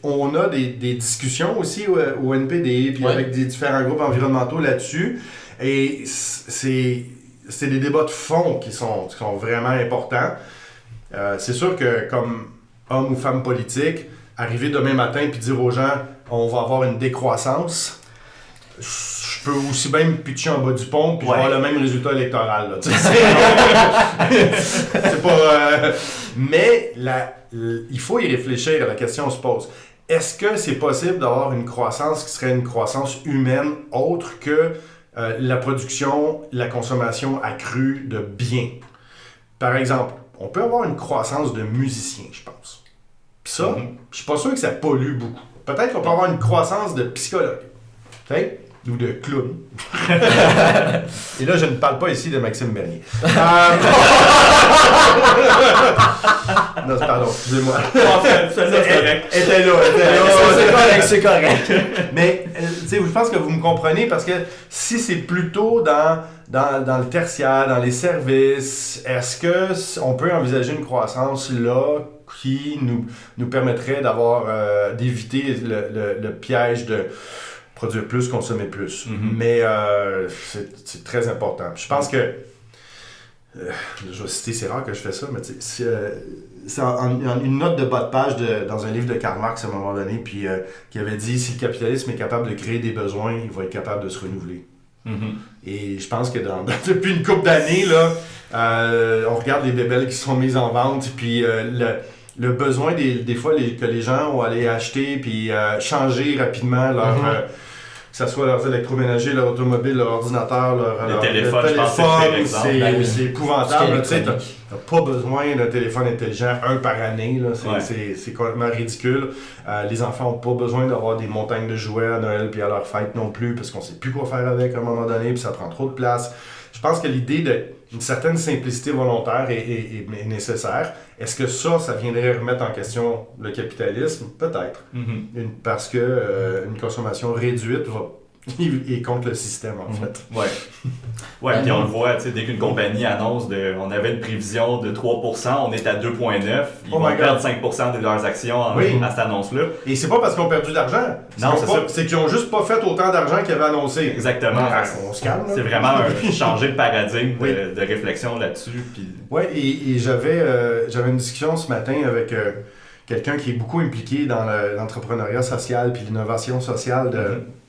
on a des discussions aussi au NPD, puis avec des différents groupes environnementaux là-dessus. Et c'est des débats de fond qui sont vraiment importants. C'est sûr que comme homme ou femme politique, arriver demain matin puis dire aux gens on va avoir une décroissance, Je peux aussi bien me pitcher en bas du pont puis avoir le même résultat électoral. Là, c'est pas... Mais il faut y réfléchir. La question se pose. Est-ce que c'est possible d'avoir une croissance qui serait une croissance humaine autre que la production, la consommation accrue de biens? Par exemple, on peut avoir une croissance de musiciens, je pense. Puis ça, je suis pas sûr que ça pollue beaucoup. Peut-être qu'on peut avoir une croissance de psychologues. Ou de clowns. Et là, je ne parle pas ici de Maxime Bernier. Non, pardon, excusez-moi.
C'est correct.
Mais, je pense que vous me comprenez parce que si c'est plutôt dans le tertiaire, dans les services, est-ce qu'on peut envisager une croissance là qui nous permettrait d'éviter le piège de produire plus, consommer plus. Mais c'est très important. Je pense que, je vais citer, c'est rare que je fais ça, mais c'est une note de bas de page dans un livre de Karl Marx à un moment donné, puis qui avait dit, si le capitalisme est capable de créer des besoins, il va être capable de se renouveler. Et je pense que depuis une couple d'années, là, on regarde les bébelles qui sont mises en vente, puis le besoin des fois que les gens vont aller acheter puis changer rapidement leur... que ce soit leurs électroménagers, leur automobile, leur ordinateur, leur
téléphone,
c'est épouvantable. Tu n'as pas besoin d'un téléphone intelligent par année. C'est complètement ridicule. Les enfants n'ont pas besoin d'avoir des montagnes de jouets à Noël puis à leur fête non plus parce qu'on ne sait plus quoi faire avec à un moment donné puis ça prend trop de place. Je pense que l'idée d'une certaine simplicité volontaire est nécessaire. Est-ce que ça viendrait remettre en question le capitalisme? Peut-être. Parce que une consommation réduite est contre le système, en fait.
Ouais, puis on le voit, dès qu'une compagnie annonce on avait une prévision de 3%, on est à 2,9%, ils vont perdre 5% de leurs actions à cette annonce-là.
Et c'est pas parce qu'ils ont perdu d'argent.
Non, c'est ça.
C'est qu'ils ont juste pas fait autant d'argent qu'ils avaient annoncé.
Exactement.
On se calme.
C'est vraiment changer de paradigme de réflexion là-dessus. Puis...
Oui, et j'avais une discussion ce matin avec quelqu'un qui est beaucoup impliqué dans l'entrepreneuriat social puis l'innovation sociale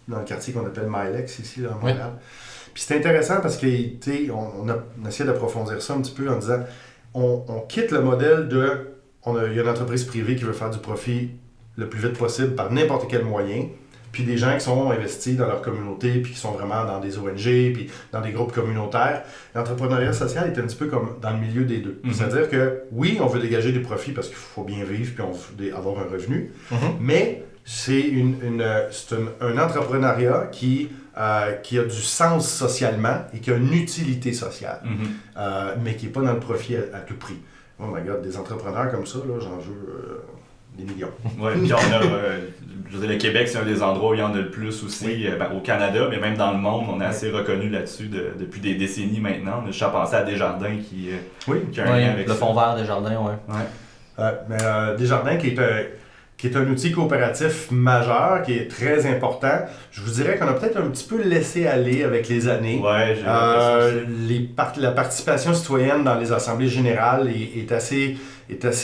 dans le quartier qu'on appelle Milex ici, là, à Montréal. Puis c'est intéressant parce que, on a essayé d'approfondir ça un petit peu en disant, on quitte le modèle il y a une entreprise privée qui veut faire du profit le plus vite possible par n'importe quel moyen, puis des gens qui sont investis dans leur communauté, puis qui sont vraiment dans des ONG, puis dans des groupes communautaires. L'entrepreneuriat social est un petit peu comme dans le milieu des deux. C'est-à-dire que, oui, on veut dégager des profits parce qu'il faut bien vivre, puis on veut avoir un revenu, mais c'est un entrepreneuriat qui a du sens socialement et qui a une utilité sociale, mais qui n'est pas dans le profit à tout prix. Oh my God, des entrepreneurs comme ça, là, j'en veux des millions.
Oui, puis on a, je veux dire, le Québec, c'est un des endroits où il y en a le plus aussi, au Canada, mais même dans le monde, on est assez reconnu là-dessus depuis des décennies maintenant. On a juste à penser à Desjardins qui a un lien avec
le fonds vert Desjardins,
Desjardins qui est un outil coopératif majeur, qui est très important. Je vous dirais qu'on a peut-être un petit peu laissé aller avec les années. La participation citoyenne dans les assemblées générales est assez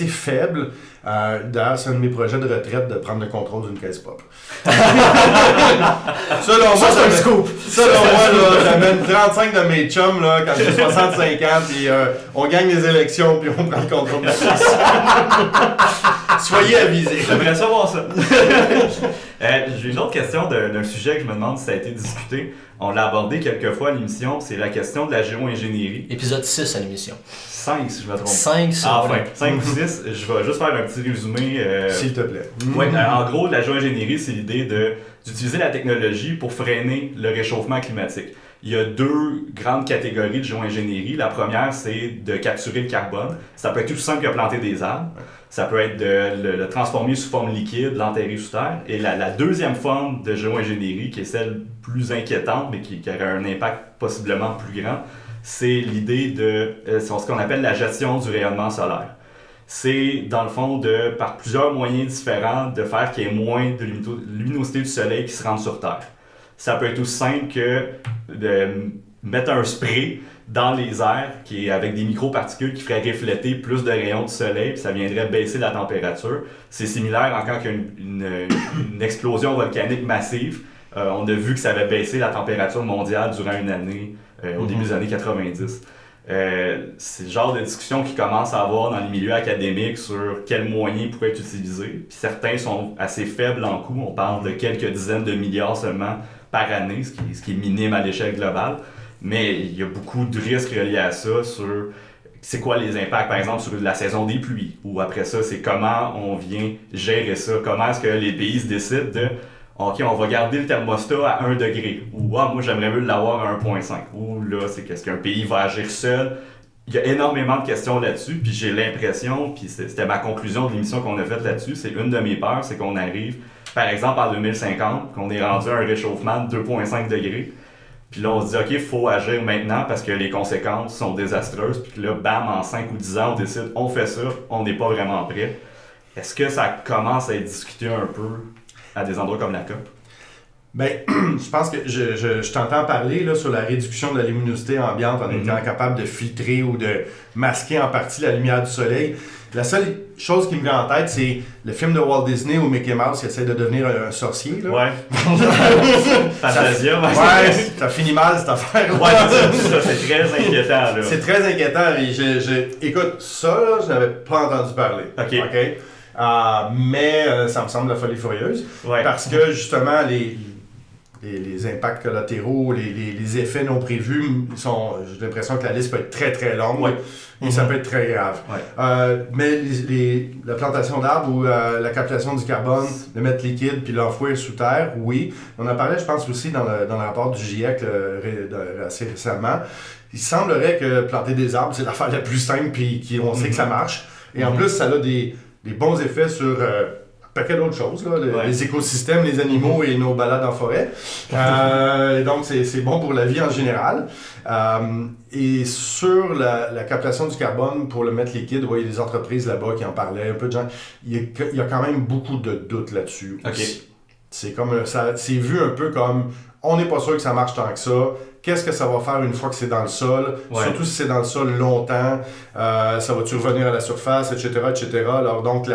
faible. D'ailleurs, c'est un de mes projets de retraite de prendre le contrôle d'une caisse pop. Selon moi, c'est un scoop. Selon moi, j'amène 35 de mes chums là, quand j'ai 65 ans, puis on gagne les élections, puis on prend le contrôle de la caisse. Soyez avisés.
J'aimerais savoir ça. J'ai une autre question d'un sujet que je me demande si ça a été discuté. On l'a abordé quelques fois à l'émission, c'est la question de la géo-ingénierie.
Épisode 6 à l'émission.
5 si je me trompe.
5, c'est
enfin, 5 ou 6. Je vais juste faire un petit résumé.
S'il te plaît.
En gros, la géo-ingénierie, c'est l'idée d'utiliser la technologie pour freiner le réchauffement climatique. Il y a deux grandes catégories de géo-ingénierie. La première, c'est de capturer le carbone. Ça peut être tout simple que planter des arbres. Ça peut être de le transformer sous forme liquide, l'enterrer sous terre. Et la deuxième forme de géo-ingénierie, qui est celle plus inquiétante, mais qui aurait un impact possiblement plus grand, c'est l'idée de ce qu'on appelle la gestion du rayonnement solaire. C'est, dans le fond, par plusieurs moyens différents, de faire qu'il y ait moins de luminosité du soleil qui se rende sur Terre. Ça peut être aussi simple que de mettre un spray dans les airs avec des microparticules qui feraient refléter plus de rayons du soleil, puis ça viendrait baisser la température. C'est similaire encore qu'une explosion volcanique massive. On a vu que ça avait baissé la température mondiale durant une année, au début des années 90. C'est le genre de discussion qui commence à avoir dans les milieux académiques sur quels moyens pourraient être utilisés. Puis certains sont assez faibles en coût. On parle de quelques dizaines de milliards seulement par année, ce qui est minime à l'échelle globale. Mais il y a beaucoup de risques reliés à ça sur c'est quoi les impacts, par exemple, sur la saison des pluies. Ou après ça, c'est comment on vient gérer ça. Comment est-ce que les pays se décident de OK, on va garder le thermostat à 1 degré. Ou moi, j'aimerais mieux l'avoir à 1,5. Ou là, c'est qu'est-ce qu'un pays va agir seul. Il y a énormément de questions là-dessus. Puis j'ai l'impression, puis c'était ma conclusion de l'émission qu'on a faite là-dessus, c'est une de mes peurs, c'est qu'on arrive, par exemple, en 2050, qu'on est rendu à un réchauffement de 2,5 degrés. Puis là, on se dit, OK, il faut agir maintenant parce que les conséquences sont désastreuses. Puis que là, bam, en 5 ou 10 ans, on décide, on fait ça, on n'est pas vraiment prêt. Est-ce que ça commence à être discuté un peu à des endroits comme la COP?
Ben, je pense que je t'entends parler là, sur la réduction de la luminosité ambiante en étant capable de filtrer ou de masquer en partie la lumière du soleil. La seule chose qui me vient en tête, c'est le film de Walt Disney où Mickey Mouse essaie de devenir un sorcier. Là.
Ouais. Fantasia.
Ouais, ça finit mal cette affaire.
Ouais, ça, c'est très inquiétant. Là.
C'est très inquiétant. Et écoute, ça, là, je n'avais pas entendu parler.
OK.
Mais ça me semble la folie furieuse.
Ouais.
Parce que justement, les impacts collatéraux, les effets non prévus, j'ai l'impression que la liste peut être très très longue.
Ouais.
Et ça peut être très grave.
Ouais.
Mais la plantation d'arbres ou la captation du carbone, le mettre liquide puis l'enfouir sous terre, oui. On en parlait, je pense, aussi dans le rapport du GIEC assez récemment. Il semblerait que planter des arbres, c'est l'affaire la plus simple puis on sait que ça marche. Et en plus, ça a des bons effets sur un paquet d'autres choses, là, les écosystèmes, les animaux et nos balades en forêt. Donc, c'est bon pour la vie en général. Et sur la captation du carbone, pour le mettre liquide, il y a des entreprises là-bas qui en parlaient, un peu de gens. Il y a quand même beaucoup de doutes là-dessus.
Okay.
C'est comme c'est vu un peu comme on n'est pas sûr que ça marche tant que ça. Qu'est-ce que ça va faire une fois que c'est dans le sol?
Ouais.
Surtout si c'est dans le sol longtemps. Ça va-tu revenir à la surface, etc., etc. Alors donc,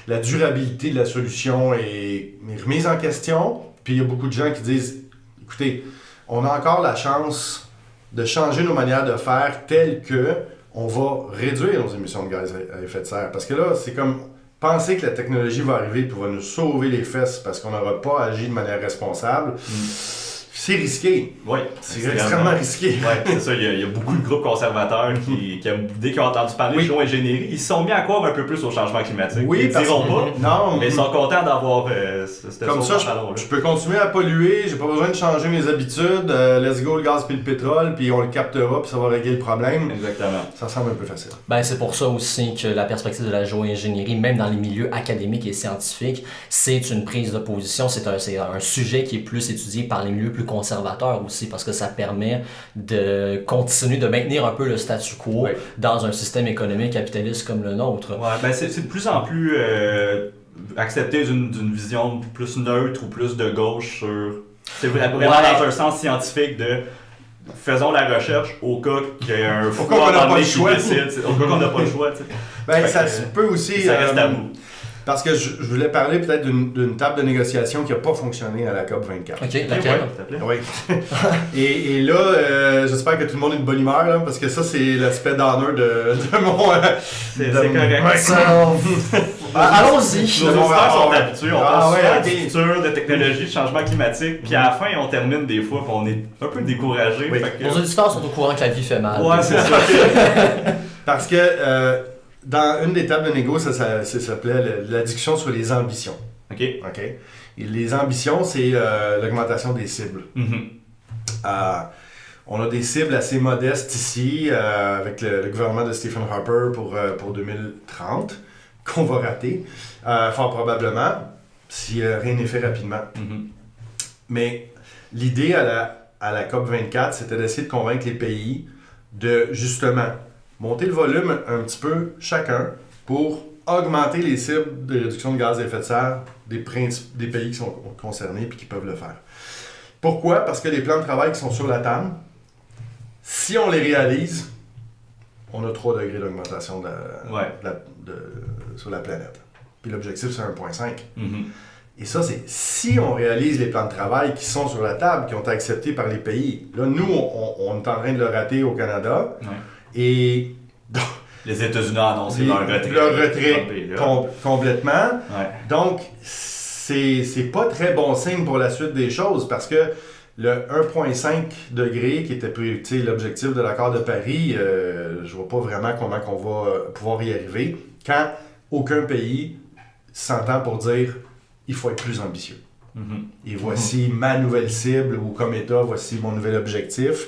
la durabilité de la solution est remise en question. Puis il y a beaucoup de gens qui disent, écoutez, on a encore la chance de changer nos manières de faire telles que on va réduire nos émissions de gaz à effet de serre. Parce que là, c'est comme penser que la technologie va arriver et va nous sauver les fesses parce qu'on n'aura pas agi de manière responsable. C'est risqué.
Oui.
C'est extrêmement risqué.
Oui, c'est ça. Il y a beaucoup de groupes conservateurs qui dès qu'ils ont entendu parler de géo-ingénierie, ils se sont mis à croire un peu plus au changement climatique.
Oui,
ils ne diront pas,
non,
mais ils sont contents d'avoir
comme ça, je peux continuer à polluer, j'ai pas besoin de changer mes habitudes, let's go le gaz puis le pétrole, puis on le captera, puis ça va régler le problème.
Exactement.
Ça semble un peu facile.
Ben, c'est pour ça aussi que la perspective de la géo-ingénierie, même dans les milieux académiques et scientifiques, c'est une prise de position, c'est un sujet qui est plus étudié par les milieux plus conservateurs aussi, parce que ça permet de continuer de maintenir un peu le statu quo dans un système économique capitaliste comme le nôtre.
Ouais, ben c'est de plus en plus accepté d'une vision plus neutre ou plus de gauche sur... C'est vraiment dans un sens scientifique de... Faisons la recherche au cas qu'il y ait un fou
qu'on n'a pas le choix.
Au cas qu'on n'a pas le choix.
Ben, ça peut aussi...
Ça reste tabou.
Parce que je voulais parler peut-être d'une table de négociation qui n'a pas fonctionné à la COP24.
OK, laquelle?
Oui. Et là, j'espère que tout le monde est de bonne humeur, là, parce que ça, c'est l'aspect d'honneur de mon...
c'est correct.
Allons-y.
Nos auditeurs sont habitués. On pense souvent à des futurs de technologie, de changement climatique, puis à la fin, on termine des fois, puis on est un peu découragé.
Oui. Nos auditeurs sont au courant que la vie fait mal.
Ouais, c'est ça.
Parce que... dans une des tables de négo, ça s'appelait la discussion sur les ambitions.
OK.
Et les ambitions, c'est l'augmentation des cibles. On a des cibles assez modestes ici, avec le gouvernement de Stephen Harper pour 2030, qu'on va rater, fort probablement, si rien n'est fait rapidement. Mais l'idée à la COP24, c'était d'essayer de convaincre les pays de, justement, monter le volume un petit peu chacun pour augmenter les cibles de réduction de gaz à effet de serre des pays qui sont concernés et qui peuvent le faire. Pourquoi? Parce que les plans de travail qui sont sur la table, si on les réalise, on a 3 degrés d'augmentation sur la planète. Puis l'objectif, c'est 1,5. Et ça, c'est si on réalise les plans de travail qui sont sur la table, qui ont été acceptés par les pays. Là, nous, on est en train de le rater au Canada. Et
les États-Unis ont annoncé leur
retrait complètement.
Ouais.
Donc, c'est pas très bon signe pour la suite des choses parce que le 1,5 degré qui était l'objectif de l'accord de Paris, je vois pas vraiment comment on va pouvoir y arriver quand aucun pays s'entend pour dire il faut être plus ambitieux. Et voici ma nouvelle cible, ou comme État, voici mon nouvel objectif.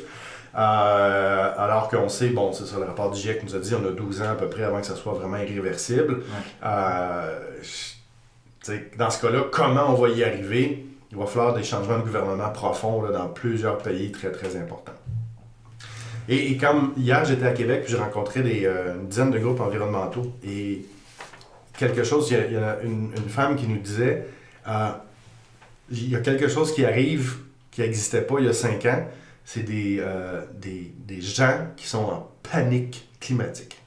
Alors qu'on sait, bon, c'est ça, le rapport du GIEC nous a dit on a 12 ans à peu près avant que ça soit vraiment irréversible. Dans ce cas-là, comment on va y arriver? Il va falloir des changements de gouvernement profonds là, dans plusieurs pays très, très importants. Et comme hier, j'étais à Québec, puis j'ai rencontré une dizaine de groupes environnementaux. Et quelque chose, il y a une femme qui nous disait, il y a quelque chose qui arrive qui n'existait pas il y a 5 ans, c'est des gens qui sont en panique climatique.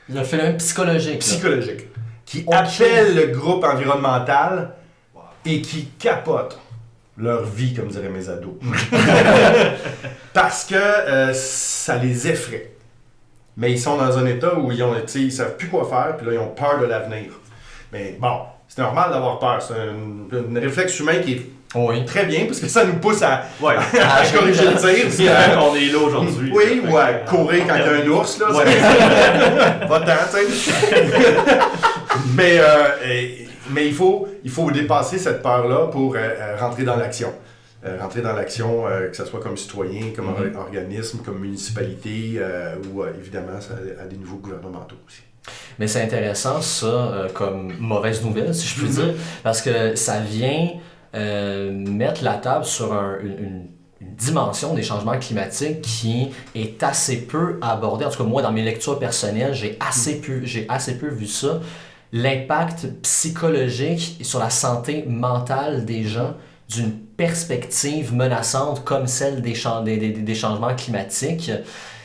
Il y a un phénomène psychologique.
Psychologique. Qui appellent le groupe environnemental et qui capotent leur vie, comme diraient mes ados. Parce que ça les effraie. Mais ils sont dans un état où ils savent plus quoi faire, puis là, ils ont peur de l'avenir. Mais bon, c'est normal d'avoir peur. C'est un réflexe humain qui est très bien, parce que ça nous pousse à corriger le tir.
On est là aujourd'hui.
Oui, ou à courir quand il y a un ours, là. Va-t'en, tu sais. Mais il faut dépasser cette peur-là pour rentrer dans l'action. Que ce soit comme citoyen, comme organisme, comme municipalité, ou évidemment à des niveaux gouvernementaux aussi.
Mais c'est intéressant ça, comme mauvaise nouvelle, si je puis dire, parce que ça vient mettre la table sur une dimension des changements climatiques qui est assez peu abordée. En tout cas, moi, dans mes lectures personnelles, j'ai assez peu vu ça. L'impact psychologique sur la santé mentale des gens d'une perspective menaçante comme celle des changements climatiques.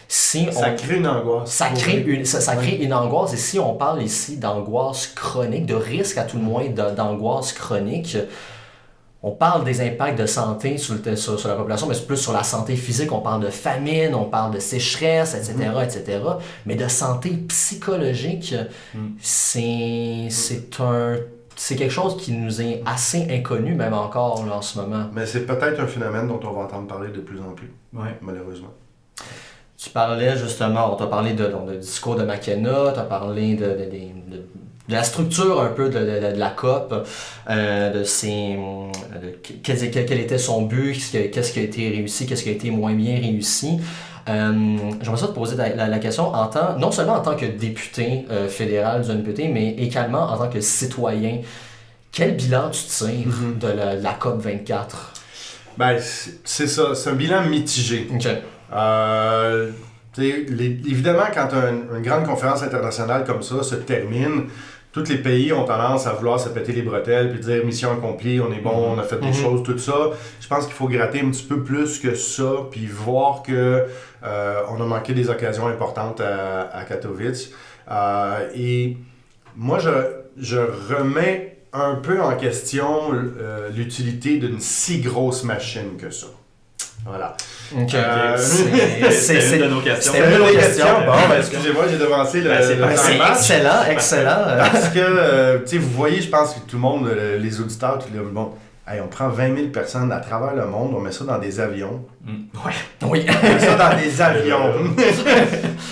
Ça crée une angoisse.
Ça crée une angoisse. Et si on parle ici d'angoisse chronique, de risque à tout le moins d'angoisse chronique, on parle des impacts de santé sur la population, mais c'est plus sur la santé physique. On parle de famine, on parle de sécheresse, etc. Mais de santé psychologique, c'est quelque chose qui nous est assez inconnu, même encore là, en ce moment.
Mais c'est peut-être un phénomène dont on va entendre parler de plus en plus, malheureusement.
Tu parlais justement, on t'a parlé du discours de McKenna, tu as parlé de la structure un peu de la COP, quel était son but, qu'est-ce qui a été réussi, qu'est-ce qui a été moins bien réussi. J'aimerais ça te poser la question non seulement en tant que député fédéral du NPT, mais également en tant que citoyen. Quel bilan tu tires de la COP 24?
Ben, c'est ça, c'est un bilan mitigé.
Okay.
Évidemment, quand une grande conférence internationale comme ça se termine, tous les pays ont tendance à vouloir se péter les bretelles puis dire mission accomplie, on est bon, on a fait des choses, tout ça. Je pense qu'il faut gratter un petit peu plus que ça puis voir que on a manqué des occasions importantes à Katowice. Et moi, je remets un peu en question l'utilité d'une si grosse machine que ça. Voilà.
Okay.
C'est une de nos questions.
C'était une de nos questions. Bon, excusez-moi, j'ai devancé le
c'est excellent.
Parce que, vous voyez, je pense que tout le monde, les auditeurs, tout le monde, on prend 20 000 personnes à travers le monde, on met ça dans des avions.
Oui.
On met ça dans des avions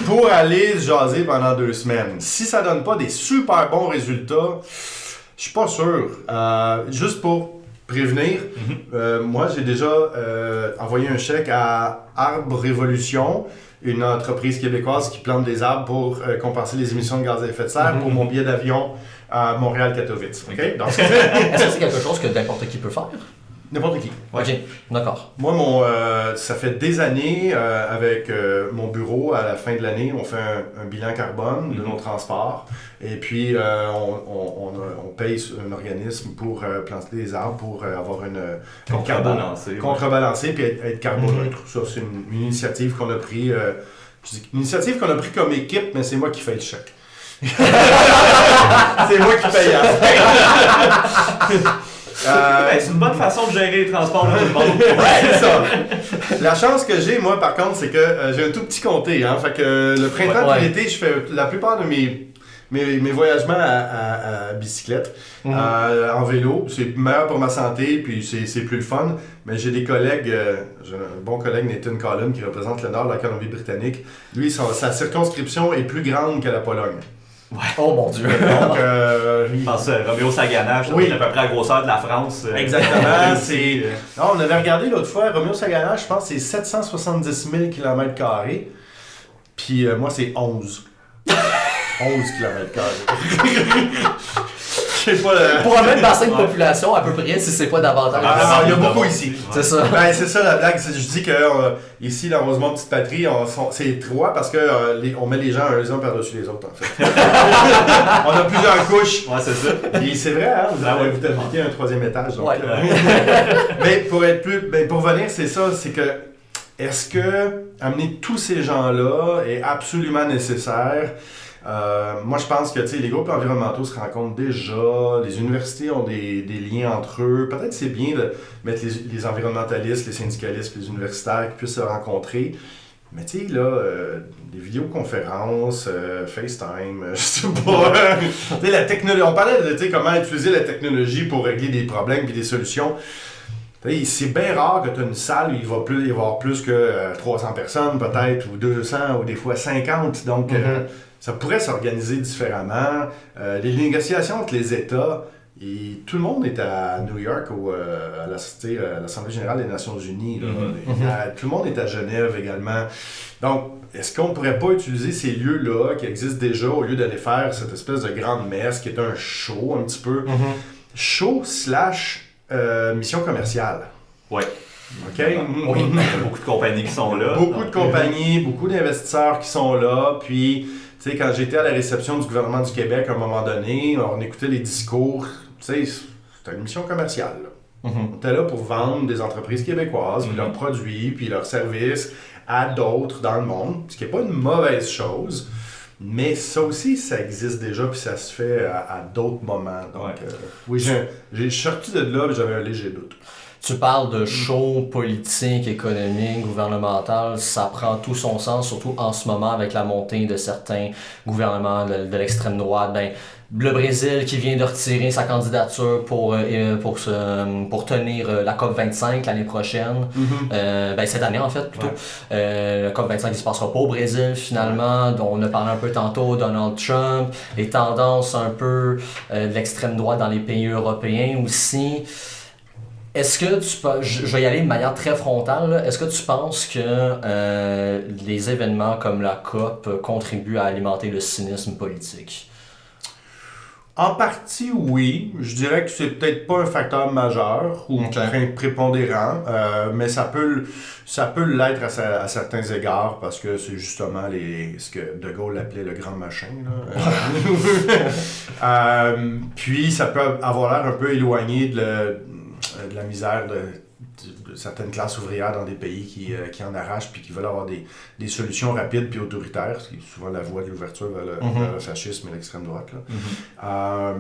pour aller jaser pendant 2 semaines. Si ça donne pas des super bons résultats, je suis pas sûr. Juste pour prévenir, moi j'ai déjà envoyé un chèque à Arbre Révolution, une entreprise québécoise qui plante des arbres pour compenser les émissions de gaz à effet de serre pour mon billet d'avion à Montréal-Katowice. Okay? Donc,
est-ce que c'est quelque chose que n'importe qui peut faire?
N'importe qui.
Ok, d'accord.
Moi, ça fait des années, avec mon bureau, à la fin de l'année, on fait un bilan carbone de nos transports. Et puis, on paye un organisme pour planter des arbres, pour avoir une contrebalancée, puis être carboneutre. Ça, c'est une initiative qu'on a pris. Une initiative qu'on a pris comme équipe, mais c'est moi qui fais le chèque. C'est moi qui paye.
C'est une bonne façon de gérer les transports de tout le monde.
Ouais, c'est ça. La chance que j'ai, moi, par contre, c'est que j'ai un tout petit comté. Hein, fait que le printemps et l'été, je fais la plupart de mes voyagements à bicyclette, en vélo. C'est meilleur pour ma santé, puis c'est plus le fun. Mais j'ai des collègues, j'ai un bon collègue, Nathan Collin, qui représente le nord de la Colombie-Britannique. Lui, sa circonscription est plus grande que la Pologne.
Ouais. Oh mon Dieu!
Donc,
Je pense à Roméo Saganache,
oui.
C'est à peu près la grosseur de la France.
Exactement. Non, on avait regardé l'autre fois, Roméo Saganache, je pense que c'est 770 000 km². Puis moi, c'est 11. 11 km². Je sais pas.
Pour un même bassin de population, à peu près, si c'est pas davantage.
Il y a beaucoup ici.
C'est ça.
Ben, c'est ça la blague. Je dis que ici, dans Rosemont Petite Patrie, c'est 3 parce que on met les gens les uns par-dessus les autres, en fait. On a plusieurs couches.
Ouais, c'est ça.
Et c'est vrai, hein? Vous avez habité un 3e étage. Donc,
ouais.
Mais pour revenir, c'est ça, c'est que est-ce que amener tous ces gens-là est absolument nécessaire? Moi, je pense que les groupes environnementaux se rencontrent déjà, les universités ont des liens entre eux. Peut-être que c'est bien de mettre les environnementalistes, les syndicalistes, les universitaires qui puissent se rencontrer. Mais tu sais, là, des vidéoconférences, FaceTime, je sais pas. La technologie, on parlait de comment utiliser la technologie pour régler des problèmes et des solutions. C'est bien rare que tu as une salle où il va y avoir plus que 300 personnes, peut-être, ou 200, ou des fois 50. Donc, ça pourrait s'organiser différemment. Les négociations entre les États, et tout le monde est à New York, à l'Assemblée générale des Nations unies. Là. Tout le monde est à Genève également. Donc, est-ce qu'on ne pourrait pas utiliser ces lieux-là qui existent déjà au lieu d'aller faire cette espèce de grande messe qui est un show un petit peu? Show / mission commerciale.
Ouais.
OK?
Oui. Il y a beaucoup de compagnies qui sont là.
Beaucoup de compagnies, beaucoup d'investisseurs qui sont là. Puis, tu sais, quand j'étais à la réception du gouvernement du Québec, à un moment donné, on écoutait les discours. Tu sais, c'était une mission commerciale. Là. On était là pour vendre des entreprises québécoises, puis leurs produits, puis leurs services à d'autres dans le monde, ce qui n'est pas une mauvaise chose. Mais ça aussi, ça existe déjà, puis ça se fait à d'autres moments. Donc, oui, j'ai sorti de là, j'avais un léger doute.
Tu parles de show politique, économique, gouvernemental, ça prend tout son sens, surtout en ce moment avec la montée de certains gouvernements de l'extrême droite. Le Brésil qui vient de retirer sa candidature pour tenir la COP25 l'année prochaine, cette année en fait plutôt. La COP25 qui se passera pas au Brésil finalement, dont on a parlé un peu tantôt, Donald Trump, les tendances un peu de l'extrême droite dans les pays européens aussi. Est-ce que je vais y aller de manière très frontale, là. Est-ce que tu penses que les événements comme la COP contribuent à alimenter le cynisme politique?
En partie, oui. Je dirais que c'est peut-être pas un facteur majeur ou prépondérant, mais ça peut l'être à certains égards parce que c'est justement ce que De Gaulle appelait le grand machin. Là. Puis ça peut avoir l'air un peu éloigné de la misère de certaines classes ouvrières dans des pays qui en arrachent puis qui veulent avoir des solutions rapides puis autoritaires, ce qui est souvent la voie de l'ouverture vers le fascisme et l'extrême droite. Là.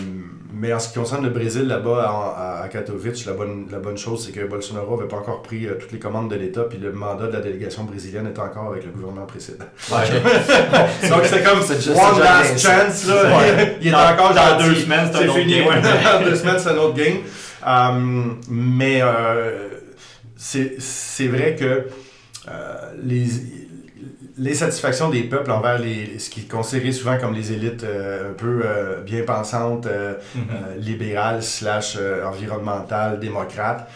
Mais en ce qui concerne le Brésil, là-bas, à Katowice, la bonne chose, c'est que Bolsonaro n'avait pas encore pris toutes les commandes de l'État puis le mandat de la délégation brésilienne est encore avec le gouvernement précédent. Donc c'est comme one last chance. Là. Il est encore
dans 2 semaines, c'est
fini. Dans 2 semaines, c'est un autre game. Mais c'est vrai que l'insatisfaction des peuples envers ce qui est considéré souvent comme les élites un peu bien pensantes, libérales / environnementales, démocrates,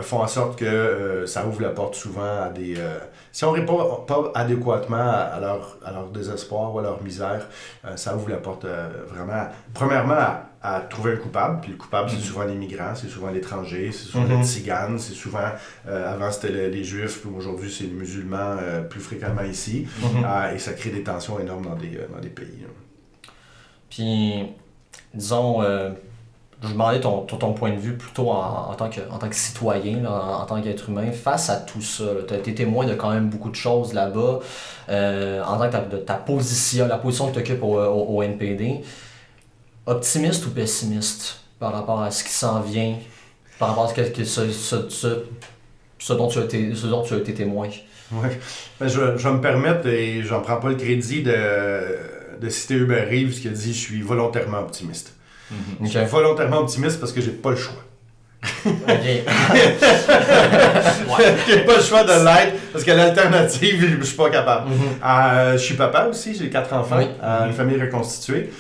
font en sorte que ça ouvre la porte souvent à des... si on ne répond pas adéquatement à leur désespoir ou à leur misère, ça ouvre la porte vraiment, premièrement, à trouver un coupable. Puis le coupable, c'est souvent les migrants, c'est souvent l'étranger, c'est souvent les tziganes, c'est souvent... avant, c'était les juifs, puis aujourd'hui, c'est les musulmans plus fréquemment ici. Et ça crée des tensions énormes dans des pays.
Puis, disons... je me demandais ton point de vue plutôt en tant que citoyen, là, en tant qu'être humain, face à tout ça. Tu as été témoin de quand même beaucoup de choses là-bas, en tant que ta position, la position que tu occupes au NPD. Optimiste ou pessimiste par rapport à ce qui s'en vient par rapport à ce dont tu as été témoin.
Oui. Ben, je vais me permettre, et j'en prends pas le crédit, de citer Hubert Reeves qui a dit « Je suis volontairement optimiste ». Je suis volontairement optimiste parce que j'ai pas le choix.
OK.
J'ai pas le choix de l'être parce que l'alternative, je suis pas capable. Je suis papa aussi, j'ai 4 enfants, une famille reconstituée.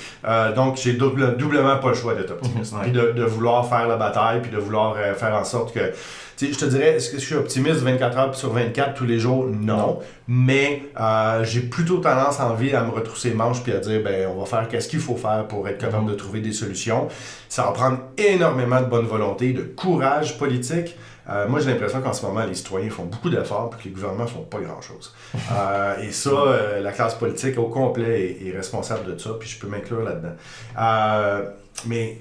Donc j'ai doublement pas le choix d'être optimiste. Puis de vouloir faire la bataille, puis de vouloir faire en sorte que... Je te dirais, est-ce que je suis optimiste 24 heures sur 24 tous les jours? Non. Mais j'ai plutôt tendance envie à me retrousser les manches puis à dire, ben, on va faire qu'est-ce qu'il faut faire pour être capable de trouver des solutions. Ça va prendre énormément de bonne volonté, de courage politique. Moi, j'ai l'impression qu'en ce moment, les citoyens font beaucoup d'efforts puis que les gouvernements font pas grand-chose. Et ça, la classe politique au complet est responsable de ça, puis je peux m'inclure là-dedans. Mais...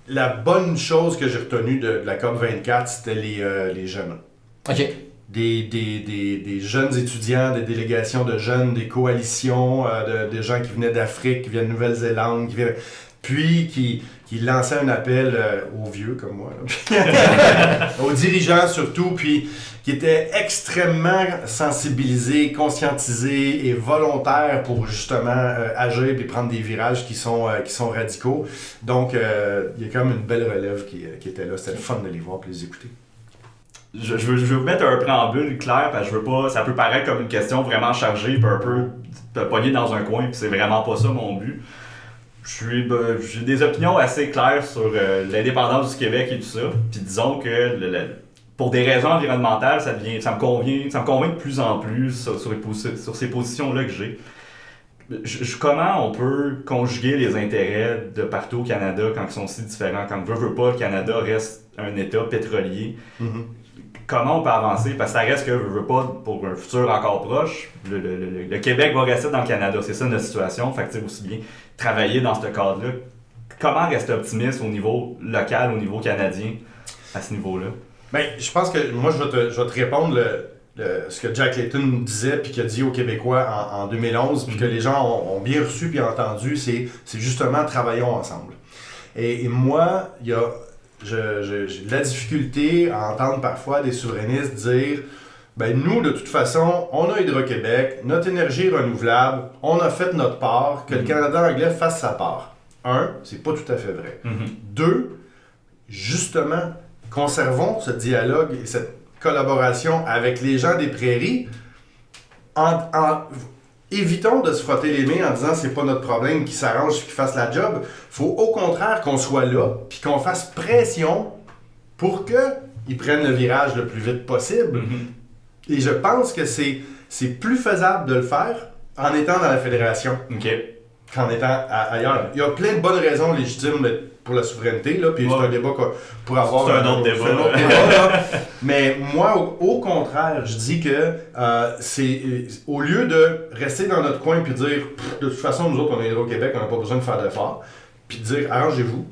La bonne chose que j'ai retenue de la COP24, c'était les jeunes.
OK.
Des jeunes étudiants, des délégations de jeunes, des coalitions, de gens qui venaient d'Afrique, qui viennent de Nouvelle-Zélande, puis qui lançaient un appel aux vieux comme moi, là. Aux dirigeants surtout, puis qui étaient extrêmement sensibilisés, conscientisés et volontaires pour justement agir et prendre des virages qui sont radicaux. Donc, il y a quand même une belle relève qui était là. C'était le fun de les voir et les écouter.
Je veux vous mettre un préambule clair parce que je veux pas. Ça peut paraître comme une question vraiment chargée puis un peu pognée dans un coin, puis c'est vraiment pas ça mon but. J'ai des opinions assez claires sur l'indépendance du Québec et tout ça. Puis disons que pour des raisons environnementales, ça me convainc de plus en plus sur ces positions-là que j'ai. Comment on peut conjuguer les intérêts de partout au Canada quand ils sont si différents? Quand on veut pas, le Canada reste un État pétrolier. Comment on peut avancer? Parce que ça reste que veut pas, pour un futur encore proche, le Québec va rester dans le Canada. C'est ça notre situation. Fait que aussi bien travailler dans ce cadre-là. Comment rester optimiste au niveau local, au niveau canadien, à ce niveau-là?
Bien, je pense que moi, je vais te répondre ce que Jack Layton disait puis qu'il a dit aux Québécois en 2011 puis que les gens ont bien reçu puis entendu, c'est justement travaillons ensemble. Et moi, j'ai de la difficulté à entendre parfois des souverainistes dire ben nous, de toute façon, on a Hydro-Québec, notre énergie est renouvelable, on a fait notre part, que le Canada anglais fasse sa part. 1, c'est pas tout à fait vrai. 2, justement, conservons ce dialogue et cette collaboration avec les gens des prairies. Évitons de se frotter les mains en disant c'est pas notre problème, qu'ils s'arrangent, qu'ils fassent la job. Faut au contraire qu'on soit là, puis qu'on fasse pression pour qu'ils prennent le virage le plus vite possible. Et je pense que c'est plus faisable de le faire en étant dans la fédération qu'en étant ailleurs. Il y a plein de bonnes raisons légitimes pour la souveraineté, là, puis c'est un débat pour avoir...
C'est un autre débat.
Là. Mais moi, au contraire, je dis que c'est au lieu de rester dans notre coin puis dire de toute façon, nous autres, on est Hydro-Québec, on n'a pas besoin de faire d'efforts, puis dire arrangez-vous.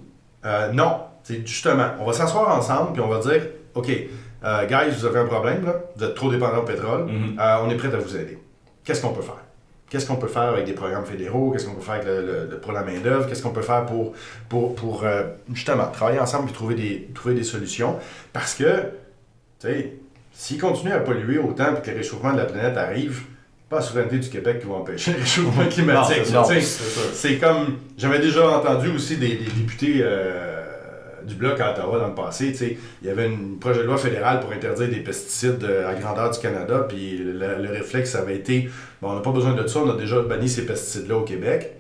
Non, c'est justement, on va s'asseoir ensemble puis on va dire OK, guys, vous avez un problème, là, vous êtes trop dépendants au pétrole, on est prêt à vous aider. Qu'est-ce qu'on peut faire? Qu'est-ce qu'on peut faire avec des programmes fédéraux? Qu'est-ce qu'on peut faire avec pour la main-d'œuvre? Qu'est-ce qu'on peut faire pour justement travailler ensemble et trouver des solutions? Parce que, tu sais, s'ils continuent à polluer autant et que le réchauffement de la planète arrive, pas la souveraineté du Québec qui va empêcher le réchauffement climatique. C'est comme, j'avais déjà entendu aussi des députés du Bloc à Ottawa dans le passé, il y avait un projet de loi fédéral pour interdire des pesticides à grandeur du Canada, puis le réflexe avait été, bon, on n'a pas besoin de ça, on a déjà banni ces pesticides-là au Québec.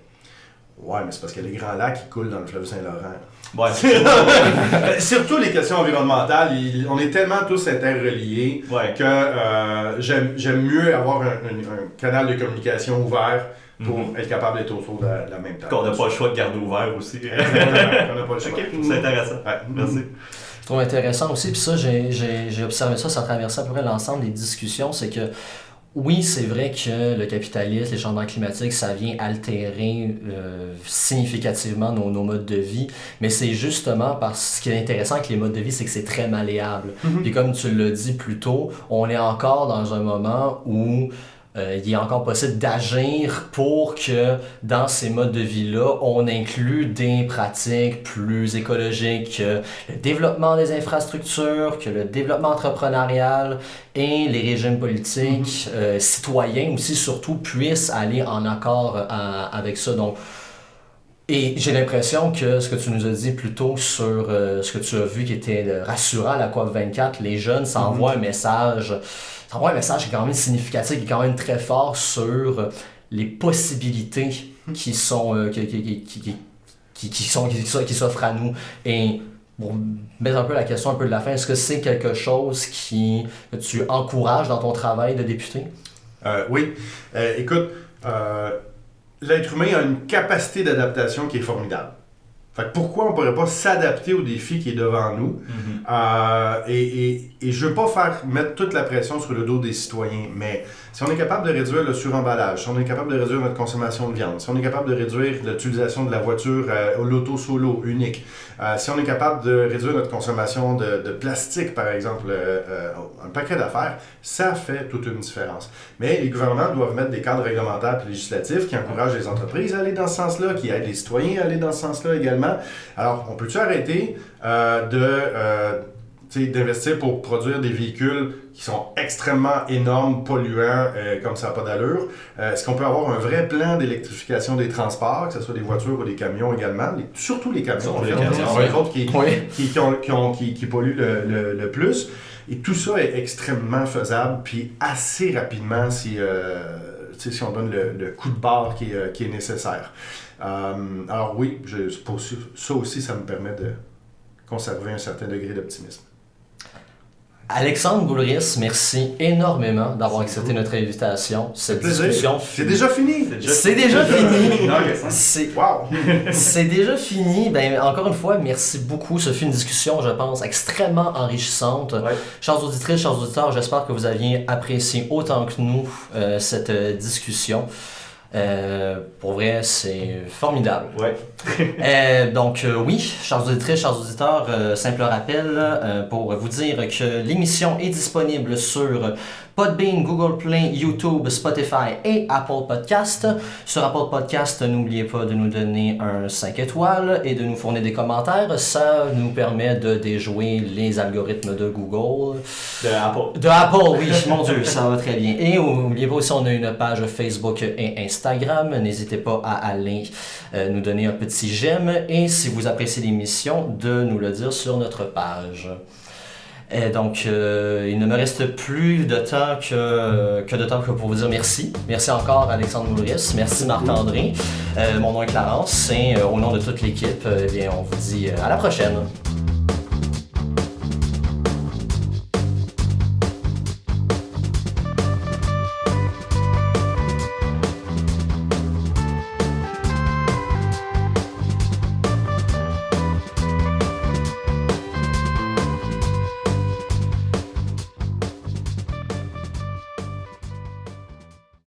Ouais, mais c'est parce qu'il y a les grands lacs qui coulent dans le fleuve Saint-Laurent. Ouais. Surtout les questions environnementales, on est tellement tous interreliés que j'aime mieux avoir un canal de communication ouvert pour être capable d'être autour de la même table.
Qu'on n'a pas le choix de garder ouvert aussi.
On n'a pas le choix.
C'est intéressant. Merci.
Je trouve intéressant aussi, puis ça, j'ai observé ça traversait à peu près l'ensemble des discussions, c'est que oui, c'est vrai que le capitalisme, les changements climatiques, ça vient altérer significativement nos modes de vie, mais c'est justement parce que ce qui est intéressant avec les modes de vie, c'est que c'est très malléable. Puis comme tu l'as dit plus tôt, on est encore dans un moment où il est encore possible d'agir pour que dans ces modes de vie-là, on inclut des pratiques plus écologiques, que le développement des infrastructures, que le développement entrepreneurial et les régimes politiques citoyens aussi surtout puissent aller en accord avec ça. Donc, et j'ai l'impression que ce que tu nous as dit plus tôt sur ce que tu as vu qui était rassurant à la COP24, les jeunes s'envoient un message qui est quand même significatif, qui est quand même très fort sur les possibilités qui s'offrent à nous. Et pour mettre un peu la question un peu de la fin, est-ce que c'est quelque chose que tu encourages dans ton travail de député?
Oui. Écoute, l'être humain a une capacité d'adaptation qui est formidable. Fait que pourquoi on ne pourrait pas s'adapter au défi qui est devant nous? Et je ne veux pas mettre toute la pression sur le dos des citoyens, mais si on est capable de réduire le suremballage, si on est capable de réduire notre consommation de viande, si on est capable de réduire l'utilisation de la voiture l'auto-solo unique, si on est capable de réduire notre consommation de plastique, par exemple, un paquet d'affaires, ça fait toute une différence. Mais les gouvernements doivent mettre des cadres réglementaires et législatifs qui encouragent les entreprises à aller dans ce sens-là, qui aident les citoyens à aller dans ce sens-là également. Alors, on peut-tu arrêter d'investir pour produire des véhicules qui sont extrêmement énormes, polluants, comme ça n'a pas d'allure? Est-ce qu'on peut avoir un vrai plan d'électrification des transports, que ce soit des voitures ou des camions également? Surtout les camions, c'est les autres qui polluent le plus. Et tout ça est extrêmement faisable, puis assez rapidement si on donne le coup de barre qui est nécessaire. Alors oui, ça aussi, ça me permet de conserver un certain degré d'optimisme.
Alexandre Boulris, merci énormément d'avoir accepté notre invitation. Cette discussion.
C'est déjà fini!
C'est déjà fini!
Wow!
C'est déjà fini. Ben, encore une fois, merci beaucoup. Ce fut une discussion, je pense, extrêmement enrichissante.
Ouais.
Chers auditrices, chers auditeurs, j'espère que vous aviez apprécié autant que nous cette discussion. Pour vrai, c'est formidable.
Ouais.
Donc oui, chers auditrices, chers auditeurs, simple rappel pour vous dire que l'émission est disponible sur Podbean, Google Play, YouTube, Spotify et Apple Podcast. Sur Apple Podcast, n'oubliez pas de nous donner un 5 étoiles et de nous fournir des commentaires. Ça nous permet de déjouer les algorithmes de Google.
De
Apple, oui, mon Dieu, ça va très bien. Et n'oubliez pas aussi, on a une page Facebook et Instagram. N'hésitez pas à aller nous donner un petit j'aime. Et si vous appréciez l'émission, de nous le dire sur notre page. Et donc, il ne me reste plus de temps que pour vous dire merci. Merci encore Alexandre Boulris, merci Marc-André. Mon nom est Clarence et au nom de toute l'équipe, on vous dit à la prochaine.